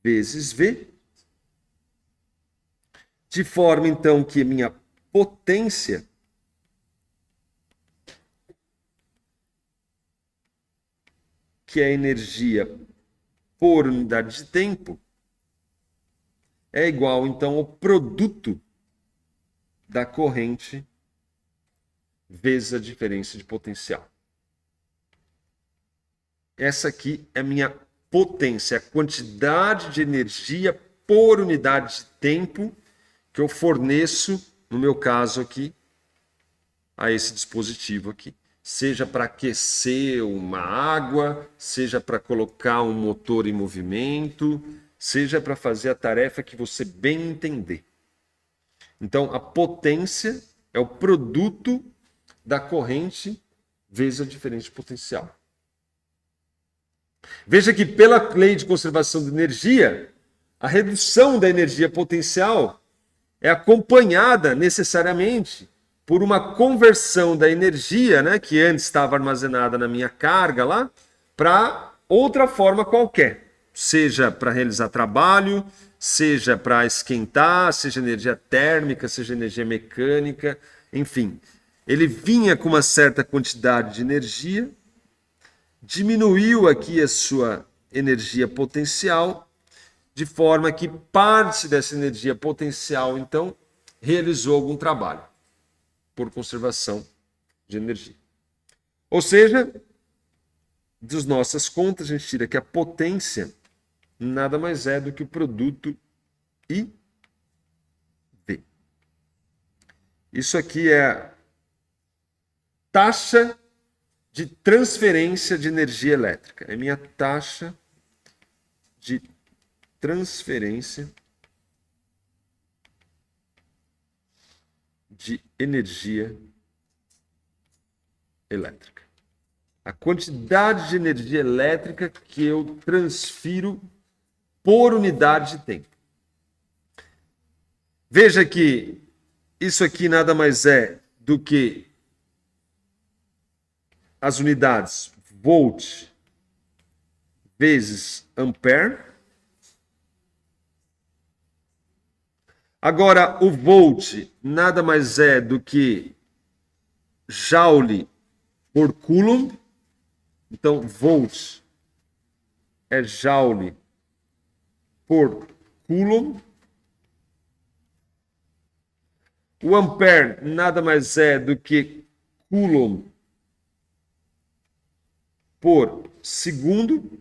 vezes V, de forma então que minha potência que é a energia por unidade de tempo é igual então ao produto da corrente vezes a diferença de potencial. Essa aqui é a minha potência, a quantidade de energia por unidade de tempo que eu forneço, no meu caso aqui, a esse dispositivo aqui. Seja para aquecer uma água, seja para colocar um motor em movimento, seja para fazer a tarefa que você bem entender. Então, a potência é o produto da corrente vezes a diferença de potencial. Veja que pela lei de conservação de energia, a redução da energia potencial é acompanhada necessariamente por uma conversão da energia, né, que antes estava armazenada na minha carga lá, para outra forma qualquer. Seja para realizar trabalho, seja para esquentar, seja energia térmica, seja energia mecânica, enfim. Ele vinha com uma certa quantidade de energia diminuiu aqui a sua energia potencial, de forma que parte dessa energia potencial, então, realizou algum trabalho por conservação de energia. Ou seja, das nossas contas, a gente tira que a potência nada mais é do que o produto IV. Isso aqui é a taxa de transferência de energia elétrica. É minha taxa de transferência de energia elétrica. A quantidade de energia elétrica que eu transfiro por unidade de tempo. Veja que isso aqui nada mais é do que as unidades volt vezes ampere. Agora, o volt nada mais é do que joule por coulomb. Então, volt é joule por coulomb. O ampere nada mais é do que coulomb por segundo,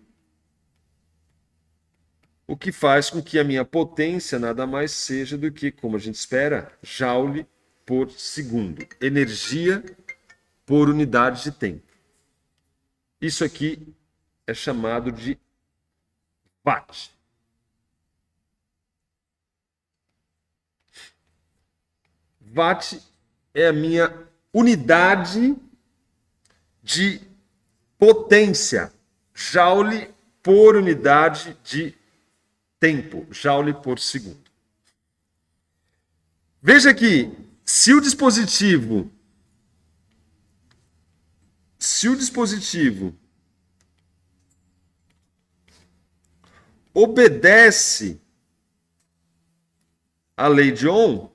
o que faz com que a minha potência nada mais seja do que, como a gente espera, joule por segundo. Energia por unidade de tempo. Isso aqui é chamado de watt. Watt é a minha unidade de potência. Joule por unidade de tempo. Joule por segundo. Veja que se o dispositivo obedece à lei de Ohm,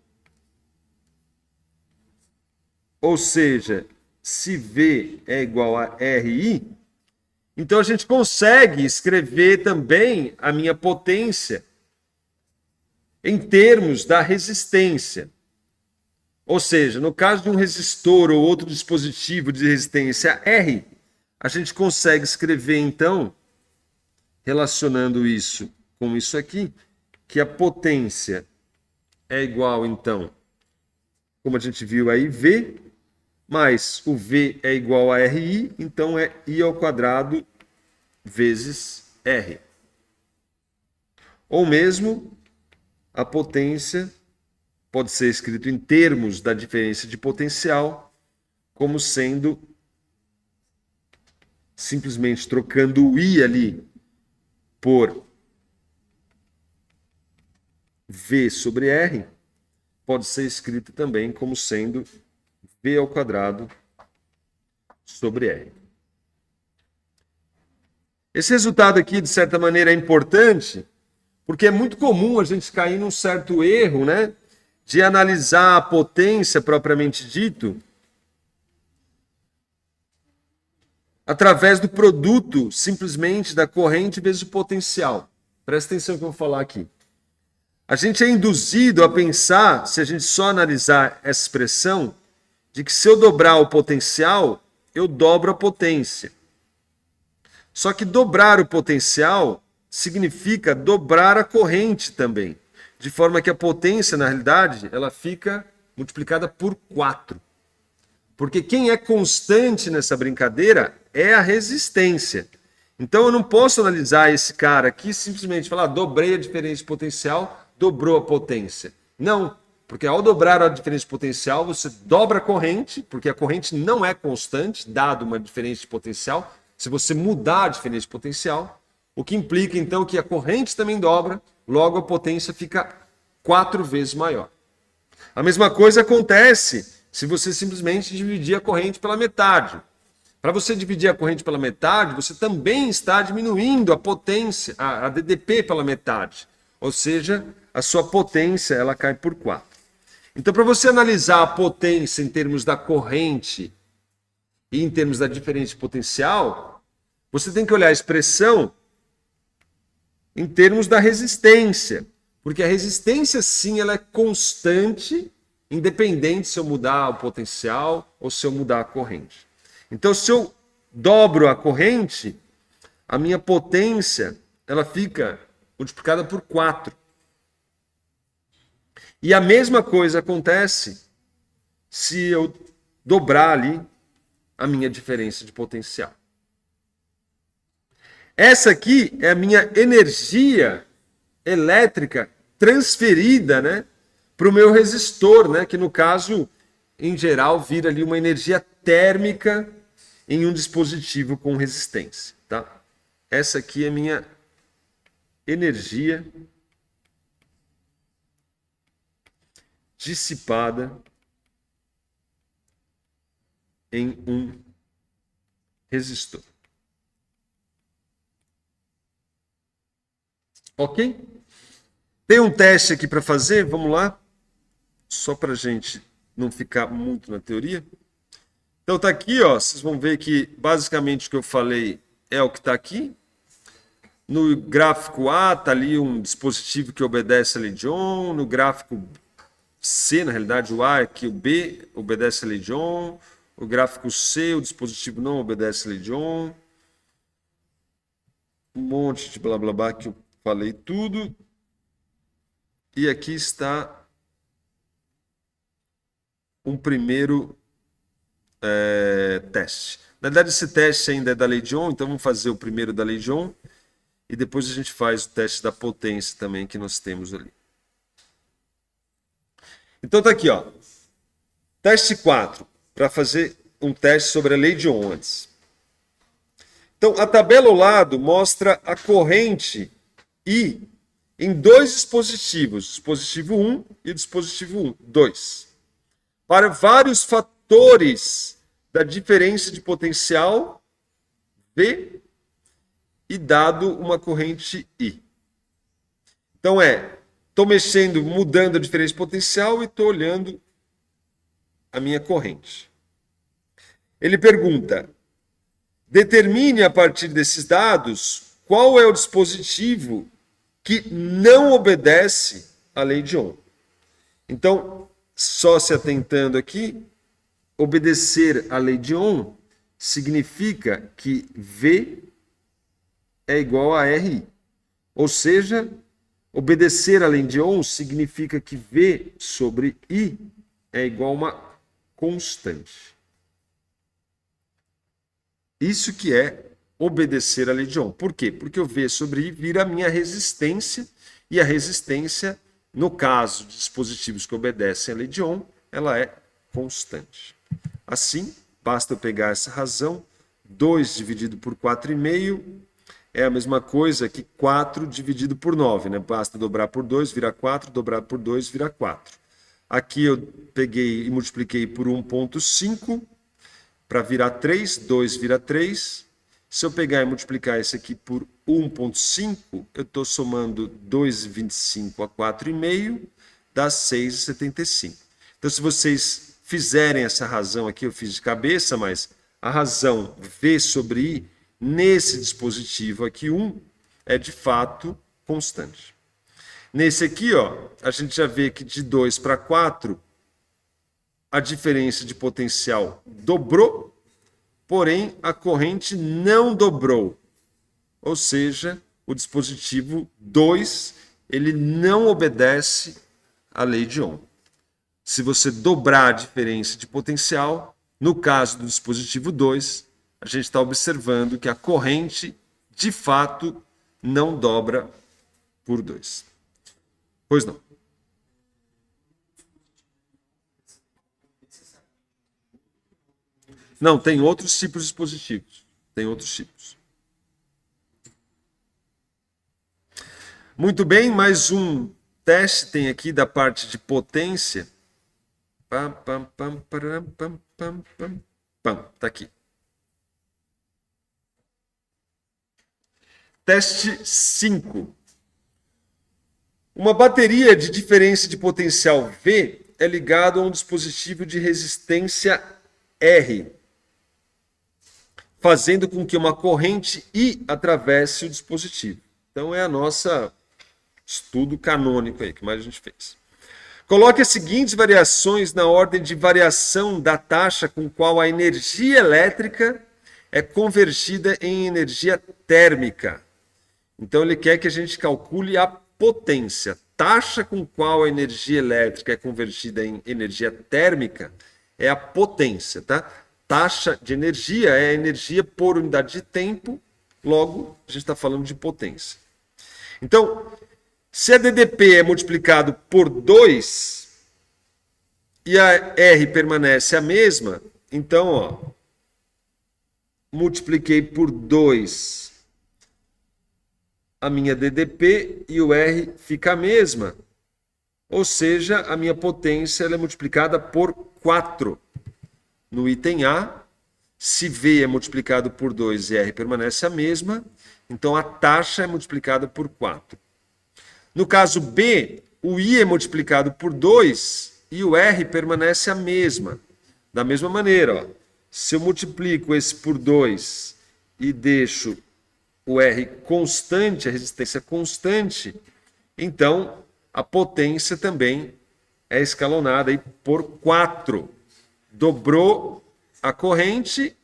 ou seja, se V é igual a RI, então a gente consegue escrever também a minha potência em termos da resistência. Ou seja, no caso de um resistor ou outro dispositivo de resistência R, a gente consegue escrever então, relacionando isso com isso aqui, que a potência é igual então, como a gente viu aí, V, mais o V é igual a RI, então é I ao quadrado vezes R. Ou mesmo, a potência pode ser escrito em termos da diferença de potencial, como sendo simplesmente trocando o I ali por V sobre R, pode ser escrito também como sendo V ao quadrado sobre R. Esse resultado aqui, de certa maneira, é importante, porque é muito comum a gente cair num certo erro, né, de analisar a potência propriamente dito através do produto, simplesmente, da corrente vezes o potencial. Presta atenção no que eu vou falar aqui. A gente é induzido a pensar, se a gente só analisar essa expressão, de que se eu dobrar o potencial, eu dobro a potência. Só que dobrar o potencial significa dobrar a corrente também. De forma que a potência, na realidade, ela fica multiplicada por 4. Porque quem é constante nessa brincadeira é a resistência. Então eu não posso analisar esse cara aqui e simplesmente falar, dobrei a diferença de potencial, dobrou a potência. Não, porque ao dobrar a diferença de potencial, você dobra a corrente, porque a corrente não é constante, dado uma diferença de potencial. Se você mudar a diferença de potencial, o que implica então que a corrente também dobra, logo a potência fica 4 vezes maior. A mesma coisa acontece se você simplesmente dividir a corrente pela metade. Para você dividir a corrente pela metade, você também está diminuindo a potência, a DDP pela metade. Ou seja, a sua potência ela cai por 4. Então, para você analisar a potência em termos da corrente e em termos da diferença de potencial, você tem que olhar a expressão em termos da resistência. Porque a resistência, sim, ela é constante, independente se eu mudar o potencial ou se eu mudar a corrente. Então, se eu dobro a corrente, a minha potência ela fica multiplicada por 4. E a mesma coisa acontece se eu dobrar ali a minha diferença de potencial. Essa aqui é a minha energia elétrica transferida, né, para o meu resistor, né, que no caso, em geral, vira ali uma energia térmica em um dispositivo com resistência. Tá? Essa aqui é a minha energia dissipada em um resistor. Ok? Tem um teste aqui para fazer, vamos lá? Só para a gente não ficar muito na teoria. Então tá aqui, ó, vocês vão ver que basicamente o que eu falei é o que está aqui. No gráfico A está ali um dispositivo que obedece a lei de Ohm. No gráfico C, na realidade, o A é que o B obedece a lei de Ohm. O gráfico C, o dispositivo não obedece a lei de Ohm. Um monte de blá blá blá que eu falei tudo. E aqui está um primeiro teste. Na verdade, esse teste ainda é da lei de Ohm, então vamos fazer o primeiro da lei de Ohm. E depois a gente faz o teste da potência também que nós temos ali. Então tá aqui, ó. Teste 4, para fazer um teste sobre a lei de Ohm antes. Então, a tabela ao lado mostra a corrente I em dois dispositivos, dispositivo 1 e dispositivo 2. Para vários fatores da diferença de potencial V e dado uma corrente I. Então estou mexendo, mudando a diferença de potencial e estou olhando a minha corrente. Ele pergunta, determine a partir desses dados qual é o dispositivo que não obedece à lei de Ohm. Então, só se atentando aqui, obedecer à lei de Ohm significa que V é igual a RI. Ou seja, obedecer à lei de Ohm significa que V sobre I é igual a uma constante. Isso que é obedecer à lei de Ohm. Por quê? Porque o V sobre I vira a minha resistência, e a resistência, no caso de dispositivos que obedecem à lei de Ohm, ela é constante. Assim, basta eu pegar essa razão, 2 dividido por 4,5 é a mesma coisa que 4 dividido por 9, né? Basta dobrar por 2, vira 4, dobrar por 2, vira 4. Aqui eu peguei e multipliquei por 1,5 para virar 3, 2 vira 3. Se eu pegar e multiplicar esse aqui por 1,5, eu estou somando 2,25 a 4,5, dá 6,75. Então, se vocês fizerem essa razão aqui, eu fiz de cabeça, mas a razão V sobre I nesse dispositivo aqui 1 é de fato constante. Nesse aqui, ó, a gente já vê que de 2 para 4, a diferença de potencial dobrou, porém a corrente não dobrou. Ou seja, o dispositivo 2, ele não obedece à lei de Ohm. Se você dobrar a diferença de potencial, no caso do dispositivo 2, a gente está observando que a corrente, de fato, não dobra por 2. Pois não. Não, tem outros tipos de dispositivos. Tem outros tipos. Muito bem, mais um teste tem aqui da parte de potência. Tá aqui. Teste 5. Uma bateria de diferença de potencial V é ligada a um dispositivo de resistência R. fazendo com que uma corrente I atravesse o dispositivo. Então é a nossa estudo canônico aí, que mais a gente fez. Coloque as seguintes variações na ordem de variação da taxa com qual a energia elétrica é convertida em energia térmica. Então ele quer que a gente calcule a potência. Taxa com qual a energia elétrica é convertida em energia térmica é a potência, tá? Taxa de energia é a energia por unidade de tempo, logo a gente está falando de potência. Então, se a DDP é multiplicado por 2 e a R permanece a mesma, então, ó, multipliquei por 2 a minha DDP e o R fica a mesma. Ou seja, a minha potência ela é multiplicada por 4. No item A, se V é multiplicado por 2 e R permanece a mesma, então a taxa é multiplicada por 4. No caso B, o I é multiplicado por 2 e o R permanece a mesma. Da mesma maneira, ó, se eu multiplico esse por 2 e deixo o R constante, a resistência constante, então a potência também é escalonada aí por 4. Dobrou a corrente,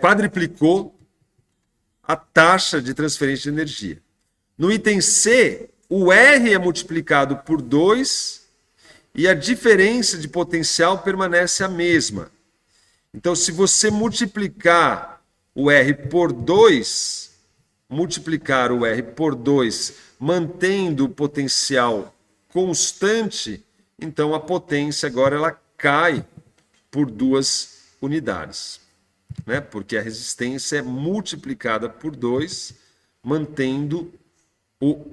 quadriplicou a taxa de transferência de energia. No item C, o R é multiplicado por 2 e a diferença de potencial permanece a mesma. Então, se você multiplicar o R por 2, mantendo o potencial constante, então a potência agora ela cai por 2 unidades, né? Porque a resistência é multiplicada por 2, mantendo o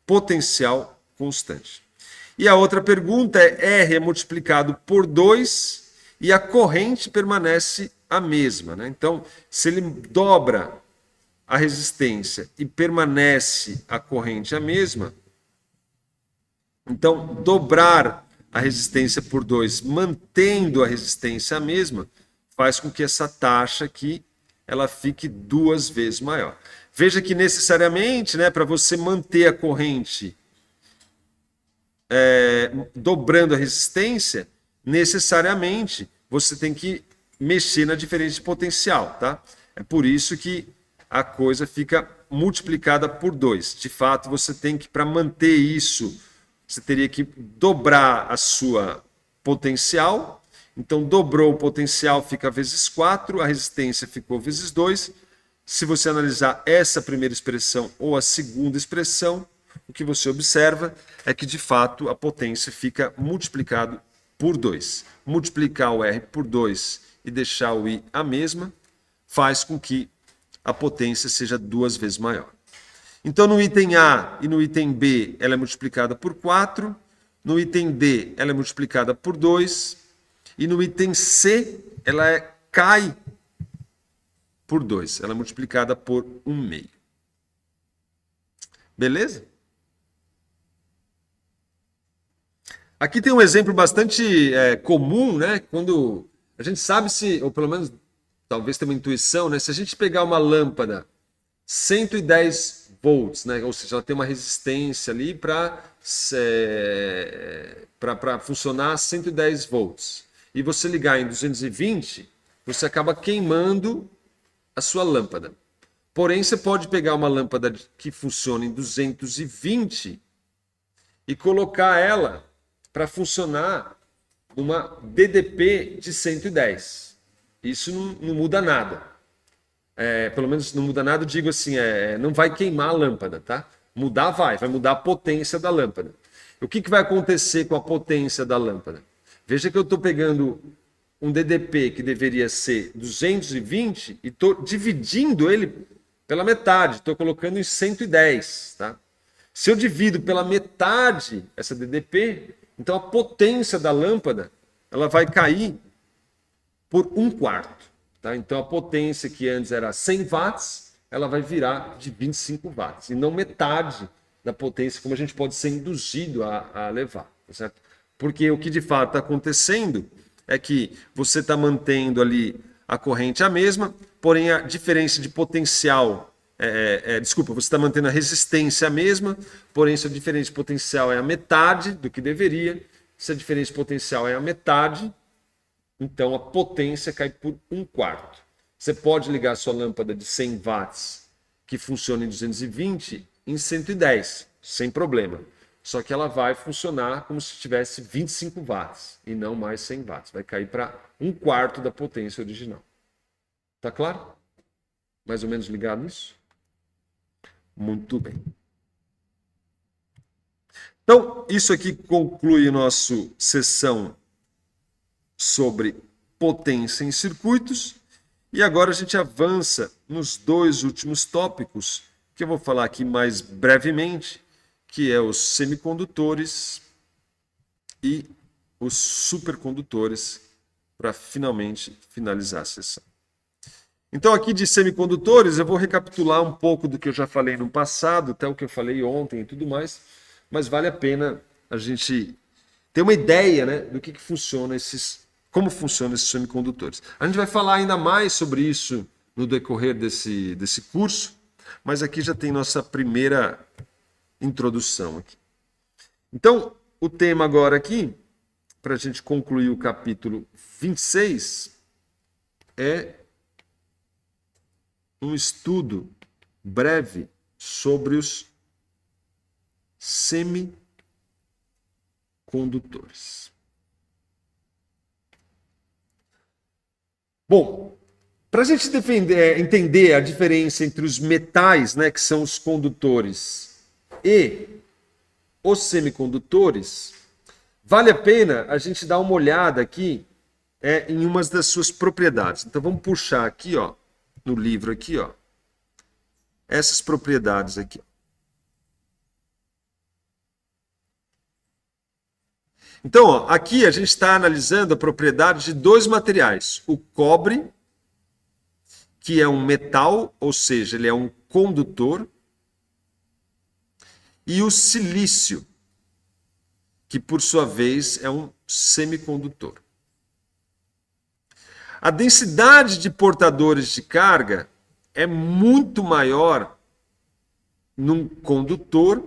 potencial constante. E a outra pergunta é: R é multiplicado por 2 e a corrente permanece a mesma, né? Então, se ele dobra a resistência e permanece a corrente a mesma, então dobrar a resistência por 2, mantendo a resistência a mesma, faz com que essa taxa aqui ela fique 2 vezes maior. Veja que necessariamente, né, para você manter a corrente dobrando a resistência, necessariamente você tem que mexer na diferença de potencial, tá? É por isso que a coisa fica multiplicada por 2. De fato, você tem que, para manter isso, você teria que dobrar a sua potencial. Então, dobrou o potencial, fica vezes 4, a resistência ficou vezes 2. Se você analisar essa primeira expressão ou a segunda expressão, o que você observa é que, de fato, a potência fica multiplicada por 2. Multiplicar o R por 2 e deixar o I a mesma faz com que a potência seja 2 vezes maior. Então, no item A e no item B, ela é multiplicada por 4. No item D, ela é multiplicada por 2. E no item C, ela cai por 2. Ela é multiplicada por 1/2. Beleza? Aqui tem um exemplo bastante comum, né? Quando a gente sabe se, ou pelo menos talvez tenha uma intuição, né? Se a gente pegar uma lâmpada 110 volts, né? Ou seja, ela tem uma resistência ali para funcionar a 110 volts. E você ligar em 220, você acaba queimando a sua lâmpada. Porém, você pode pegar uma lâmpada que funciona em 220 e colocar ela para funcionar numa DDP de 110. Isso não muda nada. Pelo menos não muda nada, eu digo assim, não vai queimar a lâmpada, tá? Mudar vai mudar a potência da lâmpada. O que vai acontecer com a potência da lâmpada? Veja que eu estou pegando um DDP que deveria ser 220 e estou dividindo ele pela metade, estou colocando em 110, tá? Se eu divido pela metade essa DDP, então a potência da lâmpada ela vai cair por 1/4. Tá? Então a potência que antes era 100 watts, ela vai virar de 25 watts, e não metade da potência como a gente pode ser induzido a levar. Tá certo? Porque o que de fato está acontecendo é que você está mantendo ali a corrente a mesma, porém a diferença de potencial, desculpa, você está mantendo a resistência a mesma, porém se a diferença de potencial é a metade do que deveria, se a diferença de potencial é a metade, então a potência cai por 1/4. Você pode ligar a sua lâmpada de 100 watts, que funciona em 220, em 110, sem problema. Só que ela vai funcionar como se tivesse 25 watts e não mais 100 watts. Vai cair para 1/4 da potência original. Tá claro? Mais ou menos ligado nisso? Muito bem. Então, isso aqui conclui a nossa sessão sobre potência em circuitos. E agora a gente avança nos dois últimos tópicos, que eu vou falar aqui mais brevemente, que é os semicondutores e os supercondutores, para finalmente finalizar a sessão. Então, aqui de semicondutores, eu vou recapitular um pouco do que eu já falei no passado, até o que eu falei ontem e tudo mais, mas vale a pena a gente ter uma ideia, né, do que funciona como funcionam esses semicondutores. A gente vai falar ainda mais sobre isso no decorrer desse curso, mas aqui já tem nossa primeira introdução aqui. Então, o tema agora aqui, para a gente concluir o capítulo 26, é um estudo breve sobre os semicondutores. Bom, para a gente entender a diferença entre os metais, né, que são os condutores, e os semicondutores, vale a pena a gente dar uma olhada aqui em umas das suas propriedades. Então vamos puxar aqui, ó, no livro aqui, ó, essas propriedades aqui. Então, ó, aqui a gente está analisando a propriedade de dois materiais. O cobre, que é um metal, ou seja, ele é um condutor, e o silício, que por sua vez é um semicondutor. A densidade de portadores de carga é muito maior num condutor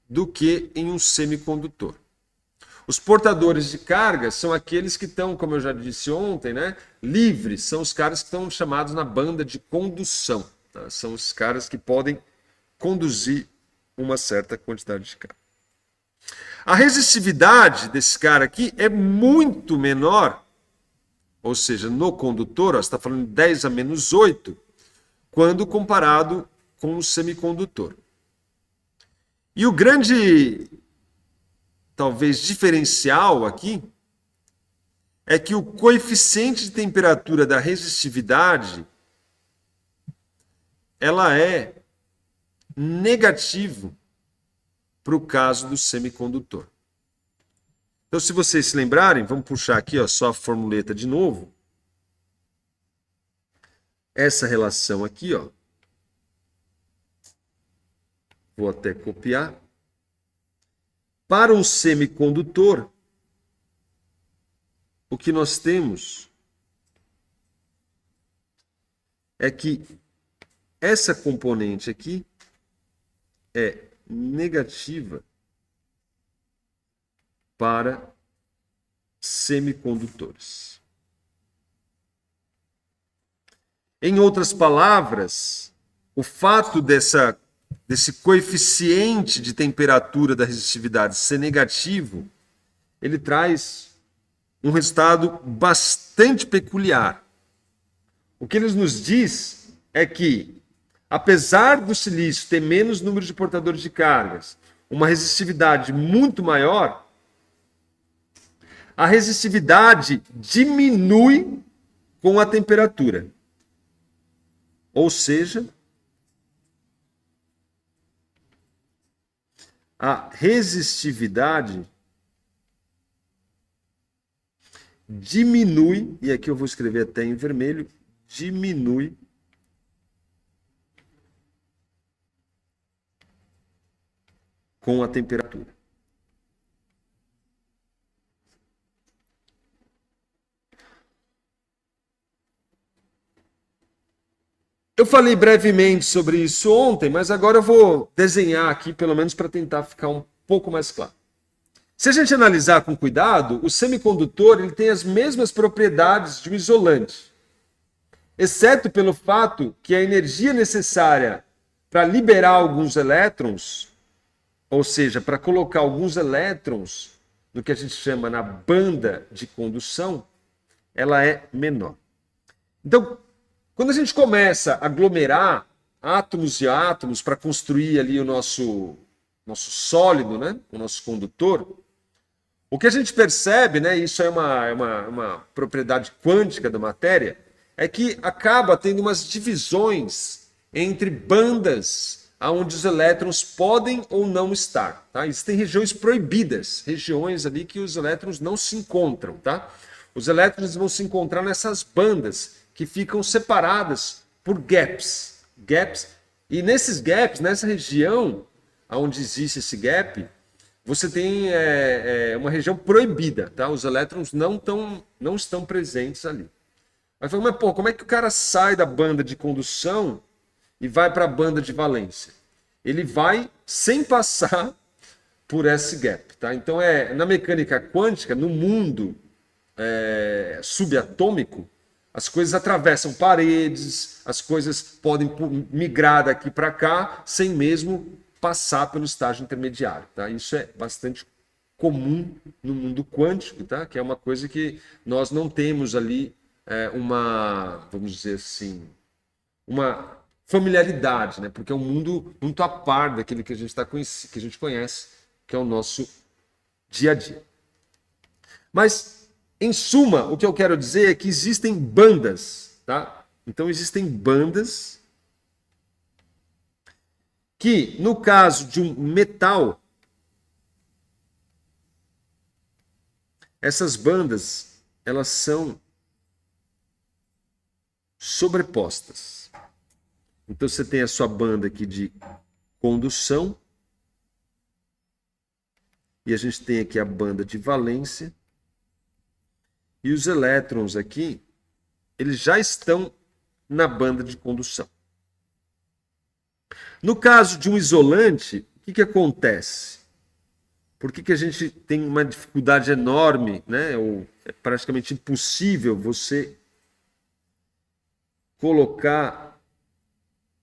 do que em um semicondutor. Os portadores de carga são aqueles que estão, como eu já disse ontem, né, livres, são os caras que estão chamados na banda de condução. Tá? São os caras que podem conduzir uma certa quantidade de carga. A resistividade desse cara aqui é muito menor, ou seja, no condutor, ó, você está falando de 10 a menos 8, quando comparado com o semicondutor. E o grande, talvez, diferencial aqui é que o coeficiente de temperatura da resistividade ela é negativo para o caso do semicondutor. Então, se vocês se lembrarem, vamos puxar aqui, ó, só a formuleta de novo. Essa relação aqui, ó, vou até copiar. Para um semicondutor, o que nós temos é que essa componente aqui é negativa para semicondutores. Em outras palavras, o fato desse coeficiente de temperatura da resistividade ser negativo, ele traz um resultado bastante peculiar. O que ele nos diz é que, apesar do silício ter menos número de portadores de cargas, uma resistividade muito maior, a resistividade diminui com a temperatura. Ou seja, a resistividade diminui, e aqui eu vou escrever até em vermelho, diminui com a temperatura. Eu falei brevemente sobre isso ontem, mas agora eu vou desenhar aqui, pelo menos para tentar ficar um pouco mais claro. Se a gente analisar com cuidado, o semicondutor ele tem as mesmas propriedades de um isolante, exceto pelo fato que a energia necessária para liberar alguns elétrons, ou seja, para colocar alguns elétrons no que a gente chama na banda de condução, ela é menor. Então, quando a gente começa a aglomerar átomos e átomos para construir ali o nosso sólido, né? O nosso condutor, o que a gente percebe, né? Isso é uma propriedade quântica da matéria, é que acaba tendo umas divisões entre bandas onde os elétrons podem ou não estar. Tá? Existem regiões proibidas, regiões ali que os elétrons não se encontram. Tá? Os elétrons vão se encontrar nessas bandas que ficam separadas por gaps. E nesses gaps, nessa região onde existe esse gap, você tem uma região proibida. Tá? Os elétrons não estão presentes ali. Aí fala, mas pô, como é que o cara sai da banda de condução e vai para a banda de valência? Ele vai sem passar por esse gap. Tá? Então, na mecânica quântica, no mundo subatômico, as coisas atravessam paredes, as coisas podem migrar daqui para cá sem mesmo passar pelo estágio intermediário. Tá? Isso é bastante comum no mundo quântico, tá? Que é uma coisa que nós não temos ali vamos dizer assim, uma familiaridade, né? Porque é um mundo muito a par daquele que a gente conhece, que é o nosso dia a dia. Mas, em suma, o que eu quero dizer é que existem bandas, tá? Então, existem bandas que, no caso de um metal, essas bandas, elas são sobrepostas. Então você tem a sua banda aqui de condução e a gente tem aqui a banda de valência e os elétrons aqui, eles já estão na banda de condução. No caso de um isolante, o que acontece? Por que a gente tem uma dificuldade enorme, né? Ou é praticamente impossível você colocar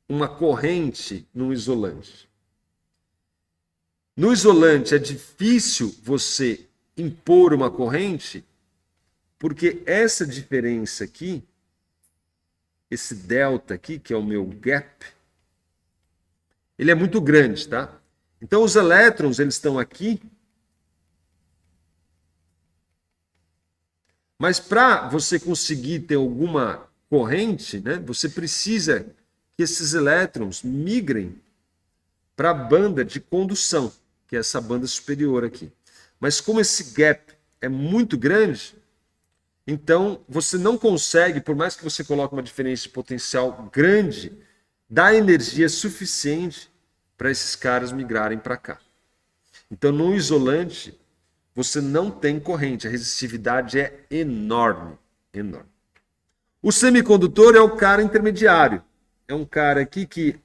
uma corrente num isolante. No isolante é difícil você impor uma corrente, porque essa diferença aqui, esse delta aqui, que é o meu gap, ele é muito grande, tá? Então os elétrons, eles estão aqui, mas para você conseguir ter alguma corrente, né, você precisa que esses elétrons migrem para a banda de condução, que é essa banda superior aqui. Mas como esse gap é muito grande, então você não consegue, por mais que você coloque uma diferença de potencial grande, dar energia suficiente para esses caras migrarem para cá. Então no isolante você não tem corrente, a resistividade é enorme, enorme. O semicondutor é o cara intermediário. É um cara aqui que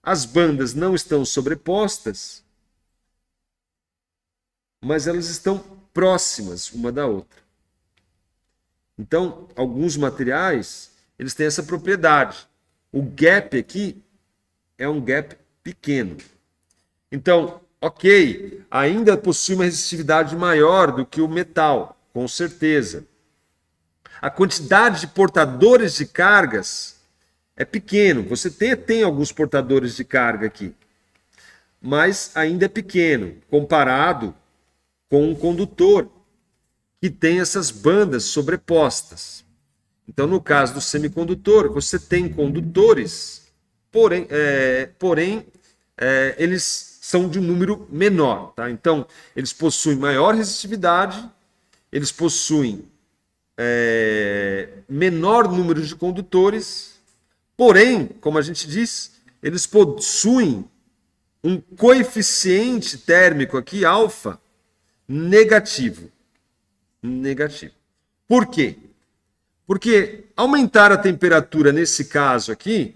as bandas não estão sobrepostas, mas elas estão próximas uma da outra. Então, alguns materiais, eles têm essa propriedade. O gap aqui é um gap pequeno. Então, ok, ainda possui uma resistividade maior do que o metal, com certeza. A quantidade de portadores de cargas é pequeno. Você tem alguns portadores de carga aqui, mas ainda é pequeno comparado com um condutor que tem essas bandas sobrepostas. Então, no caso do semicondutor, você tem condutores, porém eles são de um número menor. Tá? Então, eles possuem maior resistividade, eles possuem menor número de condutores, porém, como a gente diz, eles possuem um coeficiente térmico aqui, alfa, negativo. Negativo. Por quê? Porque aumentar a temperatura nesse caso aqui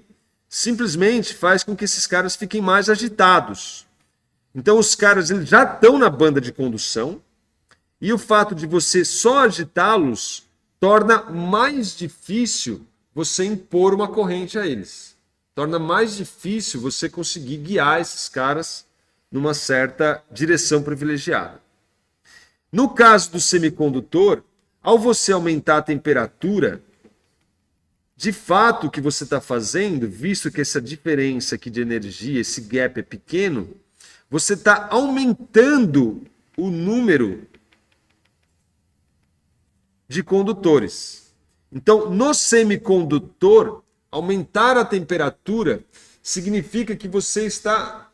simplesmente faz com que esses caras fiquem mais agitados. Então os caras eles já estão na banda de condução e o fato de você só agitá-los torna mais difícil você impor uma corrente a eles. Torna mais difícil você conseguir guiar esses caras numa certa direção privilegiada. No caso do semicondutor, ao você aumentar a temperatura, de fato o que você está fazendo, visto que essa diferença aqui de energia, esse gap é pequeno, você está aumentando o número de condutores. Então, no semicondutor, aumentar a temperatura significa que você está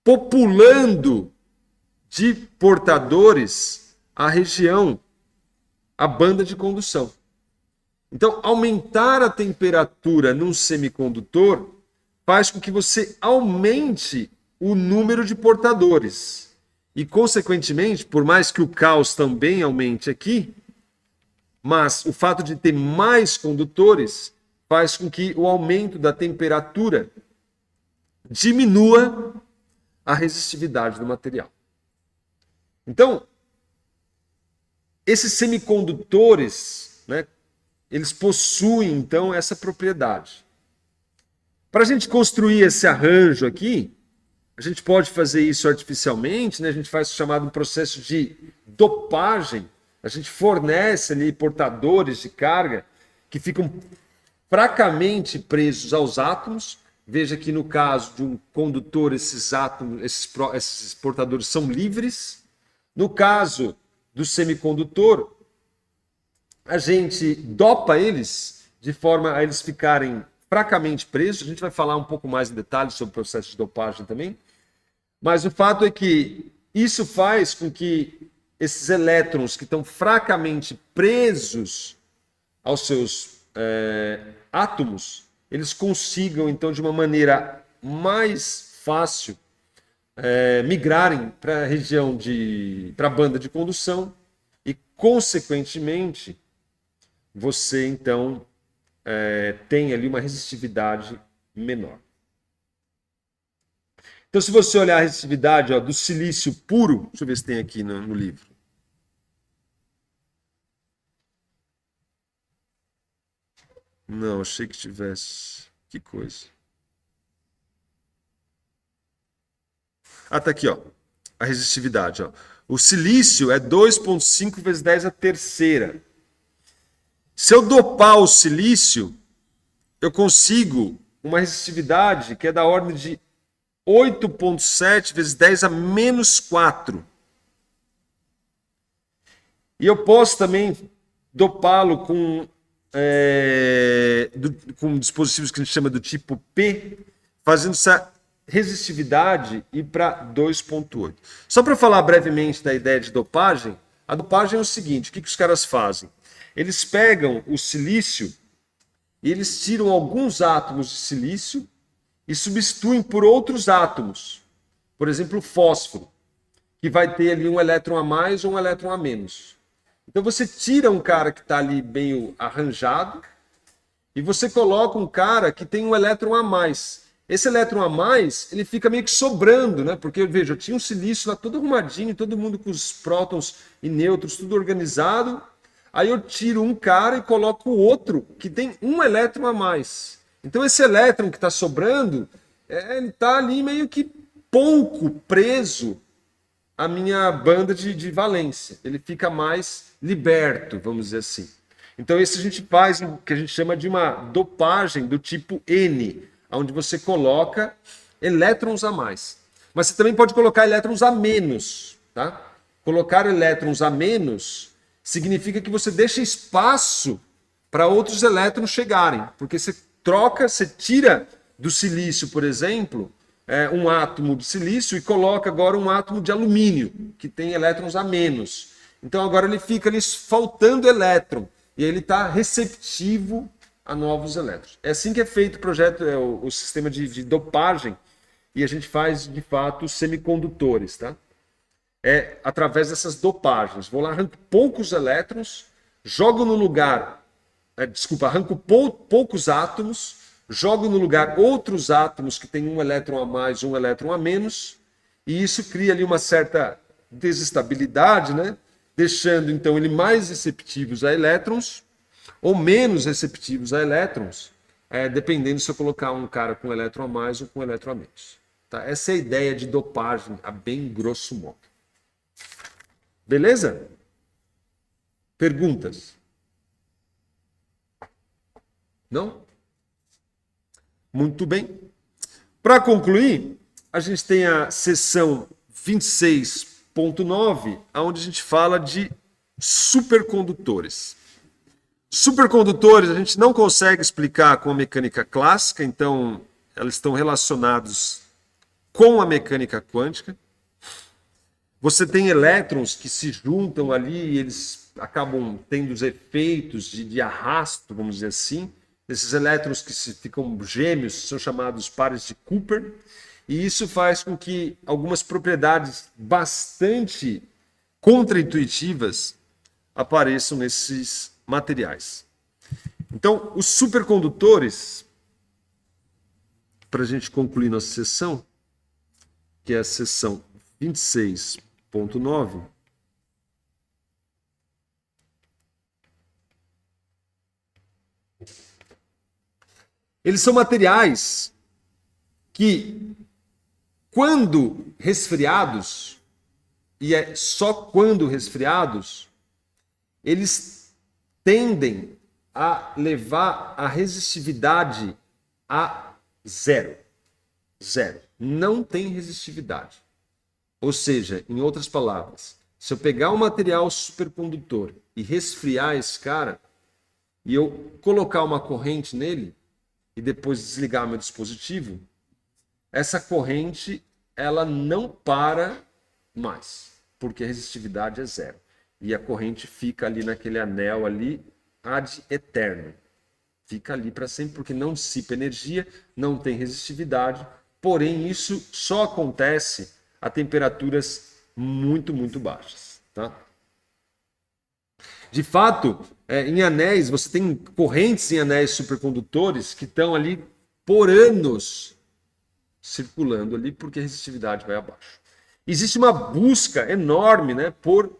populando de portadores a região, a banda de condução. Então, aumentar a temperatura num semicondutor faz com que você aumente o número de portadores. E, consequentemente, por mais que o caos também aumente aqui, mas o fato de ter mais condutores faz com que o aumento da temperatura diminua a resistividade do material. Então, esses semicondutores, né, eles possuem, então, essa propriedade. Para a gente construir esse arranjo aqui, a gente pode fazer isso artificialmente, né? A gente faz o chamado processo de dopagem. A gente fornece ali portadores de carga que ficam fracamente presos aos átomos. Veja que no caso de um condutor, esses átomos, esses portadores são livres. No caso do semicondutor, a gente dopa eles de forma a eles ficarem fracamente presos. A gente vai falar um pouco mais em detalhes sobre o processo de dopagem também. Mas o fato é que isso faz com que esses elétrons que estão fracamente presos aos seus átomos, eles consigam, então, de uma maneira mais fácil, migrarem para a região para a banda de condução e, consequentemente, você, então, tem ali uma resistividade menor. Então, se você olhar a resistividade do silício puro, deixa eu ver se tem aqui no livro. Não, achei que tivesse. Que coisa. Ah, tá aqui, ó. A resistividade, ó. O silício é 2,5 vezes 10 a terceira. Se eu dopar o silício, eu consigo uma resistividade que é da ordem de 8,7 vezes 10 a menos 4. E eu posso também dopá-lo com dispositivos que a gente chama do tipo P, fazendo essa resistividade ir para 2,8. Só para falar brevemente da ideia de dopagem, a dopagem é o seguinte: o que os caras fazem? Eles pegam o silício e eles tiram alguns átomos de silício e substituem por outros átomos. Por exemplo, o fósforo, que vai ter ali um elétron a mais ou um elétron a menos. Então você tira um cara que está ali meio arranjado e você coloca um cara que tem um elétron a mais. Esse elétron a mais, ele fica meio que sobrando, né? Porque, veja, eu tinha um silício lá todo arrumadinho, todo mundo com os prótons e nêutrons, tudo organizado. Aí eu tiro um cara e coloco o outro que tem um elétron a mais. Então esse elétron que está sobrando, ele está ali meio que pouco preso à minha banda de valência. Ele fica mais liberto, vamos dizer assim. Então esse a gente faz o que a gente chama de uma dopagem do tipo N, onde você coloca elétrons a mais. Mas você também pode colocar elétrons a menos, tá? Colocar elétrons a menos significa que você deixa espaço para outros elétrons chegarem, porque você troca, você tira do silício, por exemplo, um átomo de silício e coloca agora um átomo de alumínio, que tem elétrons a menos. Então agora ele fica ali faltando elétron, e ele está receptivo a novos elétrons. É assim que é feito o projeto, o sistema de dopagem, e a gente faz, de fato, semicondutores, tá? Através dessas dopagens. Vou lá, arranco poucos elétrons, jogo no lugar, arranco poucos átomos, jogo no lugar outros átomos que têm um elétron a mais, um elétron a menos, e isso cria ali uma certa desestabilidade, né? Deixando então ele mais receptivos a elétrons ou menos receptivos a elétrons, dependendo se eu colocar um cara com um elétron a mais ou com um elétron a menos. Tá? Essa é a ideia de dopagem, a bem grosso modo. Beleza? Perguntas? Não? Muito bem. Para concluir, a gente tem a seção 26.9, onde a gente fala de supercondutores. Supercondutores a gente não consegue explicar com a mecânica clássica, então elas estão relacionados com a mecânica quântica. Você tem elétrons que se juntam ali e eles acabam tendo os efeitos de arrasto, vamos dizer assim. Esses elétrons que ficam gêmeos são chamados pares de Cooper. E isso faz com que algumas propriedades bastante contraintuitivas apareçam nesses materiais. Então, os supercondutores, para a gente concluir nossa sessão, que é a sessão 26.9, eles são materiais que, quando resfriados, e é só quando resfriados, eles tendem a levar a resistividade a zero. Zero. Não tem resistividade. Ou seja, em outras palavras, se eu pegar um material supercondutor e resfriar esse cara, e eu colocar uma corrente nele, e depois desligar meu dispositivo, essa corrente ela não para mais, porque a resistividade é zero. E a corrente fica ali naquele anel ali ad eterno. Fica ali para sempre, porque não dissipa energia, não tem resistividade. Porém, isso só acontece a temperaturas muito, muito baixas. Tá? De fato, em anéis, você tem correntes em anéis supercondutores que estão ali por anos circulando ali, porque a resistividade vai abaixo. Existe uma busca enorme, né, por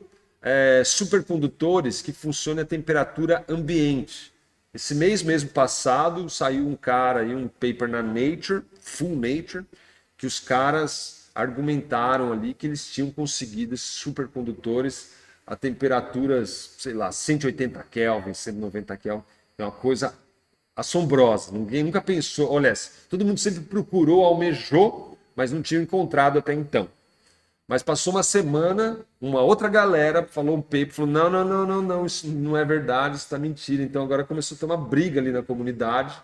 supercondutores que funcionem a temperatura ambiente. Esse mês mesmo passado saiu um cara aí, um paper na Nature, Full Nature, que os caras argumentaram ali que eles tinham conseguido esses supercondutores a temperaturas, sei lá, 180 Kelvin, 190 Kelvin. É uma coisa assombrosa. Ninguém nunca pensou, olha, todo mundo sempre procurou, almejou, mas não tinha encontrado até então. Mas passou uma semana, uma outra galera falou um paper, falou, não, isso não é verdade, isso está mentira. Então agora começou a ter uma briga ali na comunidade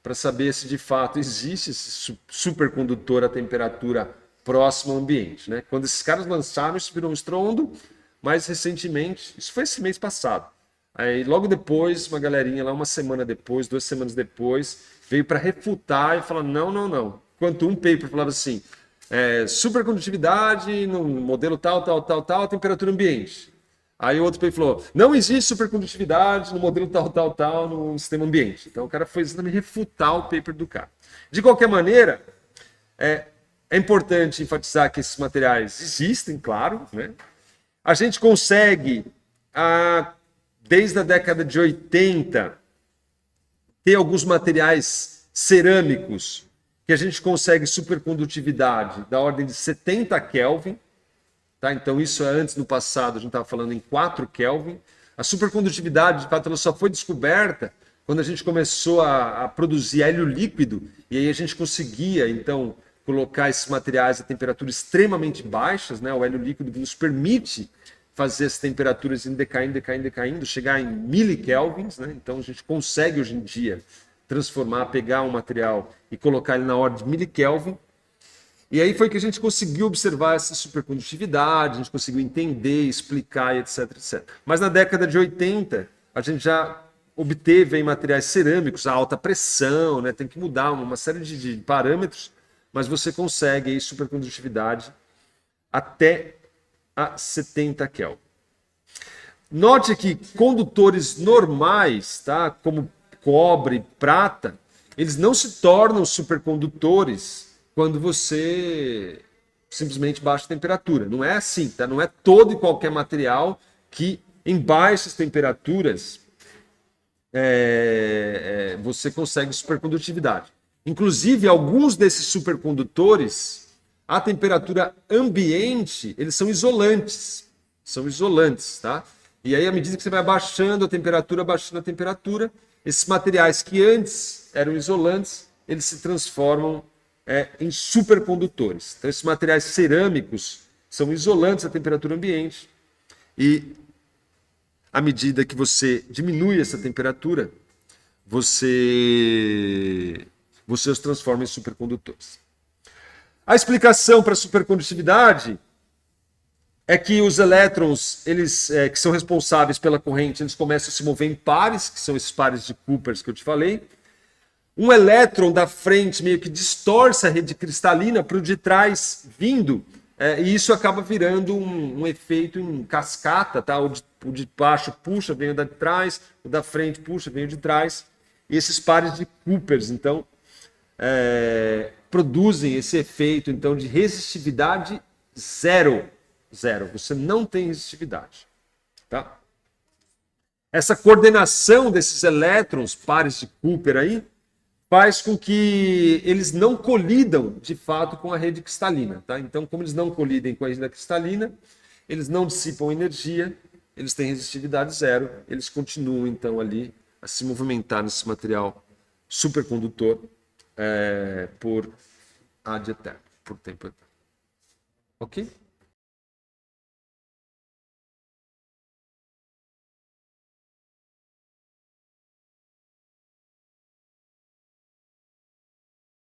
para saber se de fato existe esse supercondutor a temperatura próxima ao ambiente. Né? Quando esses caras lançaram, isso virou um estrondo, mais recentemente, isso foi esse mês passado. Aí logo depois, uma galerinha lá, uma semana depois, 2 semanas depois, veio para refutar e falar, não. Enquanto um paper falava assim, supercondutividade no modelo tal, a temperatura ambiente. Aí o outro paper falou, não existe supercondutividade no modelo tal, no sistema ambiente. Então o cara foi exatamente refutar o paper do cara. De qualquer maneira, é importante enfatizar que esses materiais existem, claro, né? A gente consegue, desde a década de 80, ter alguns materiais cerâmicos que a gente consegue supercondutividade da ordem de 70 Kelvin. Tá? Então isso é antes, no passado, a gente estava falando em 4 Kelvin. A supercondutividade, de fato, ela só foi descoberta quando a gente começou a produzir hélio líquido, e aí a gente conseguia, então, colocar esses materiais a temperaturas extremamente baixas, né? O hélio líquido nos permite fazer as temperaturas indo decaindo, chegar em milikelvins, né? Então a gente consegue hoje em dia transformar, pegar um material e colocar ele na ordem de milikelvin. E aí foi que a gente conseguiu observar essa supercondutividade, a gente conseguiu entender, explicar, etc, etc. Mas na década de 80, a gente já obteve aí materiais cerâmicos a alta pressão, né? Tem que mudar uma série de parâmetros, mas você consegue aí supercondutividade até a 70 Kelvin. Note que condutores normais, tá? Como cobre, prata, eles não se tornam supercondutores quando você simplesmente baixa a temperatura. Não é assim, tá? Não é todo e qualquer material que em baixas temperaturas você consegue supercondutividade. Inclusive, alguns desses supercondutores, a temperatura ambiente, eles são isolantes. São isolantes, tá? E aí, à medida que você vai baixando a temperatura, esses materiais que antes eram isolantes, eles se transformam em supercondutores. Então, esses materiais cerâmicos são isolantes à temperatura ambiente e à medida que você diminui essa temperatura, você os transforma em supercondutores. A explicação para a supercondutividade é que os elétrons, eles que são responsáveis pela corrente, eles começam a se mover em pares, que são esses pares de Coopers que eu te falei. Um elétron da frente meio que distorce a rede cristalina para o de trás vindo, e isso acaba virando um efeito em cascata, tá? O de baixo puxa, vem o da trás, o da frente puxa, vem o de trás. E esses pares de Coopers, então, produzem esse efeito então de resistividade zero. Zero. Você não tem resistividade. Tá? Essa coordenação desses elétrons, pares de Cooper aí, faz com que eles não colidam, de fato, com a rede cristalina. Tá? Então, como eles não colidem com a rede cristalina, eles não dissipam energia, eles têm resistividade zero, eles continuam, então, ali a se movimentar nesse material supercondutor por ad eterno, por tempo eterno. Ok?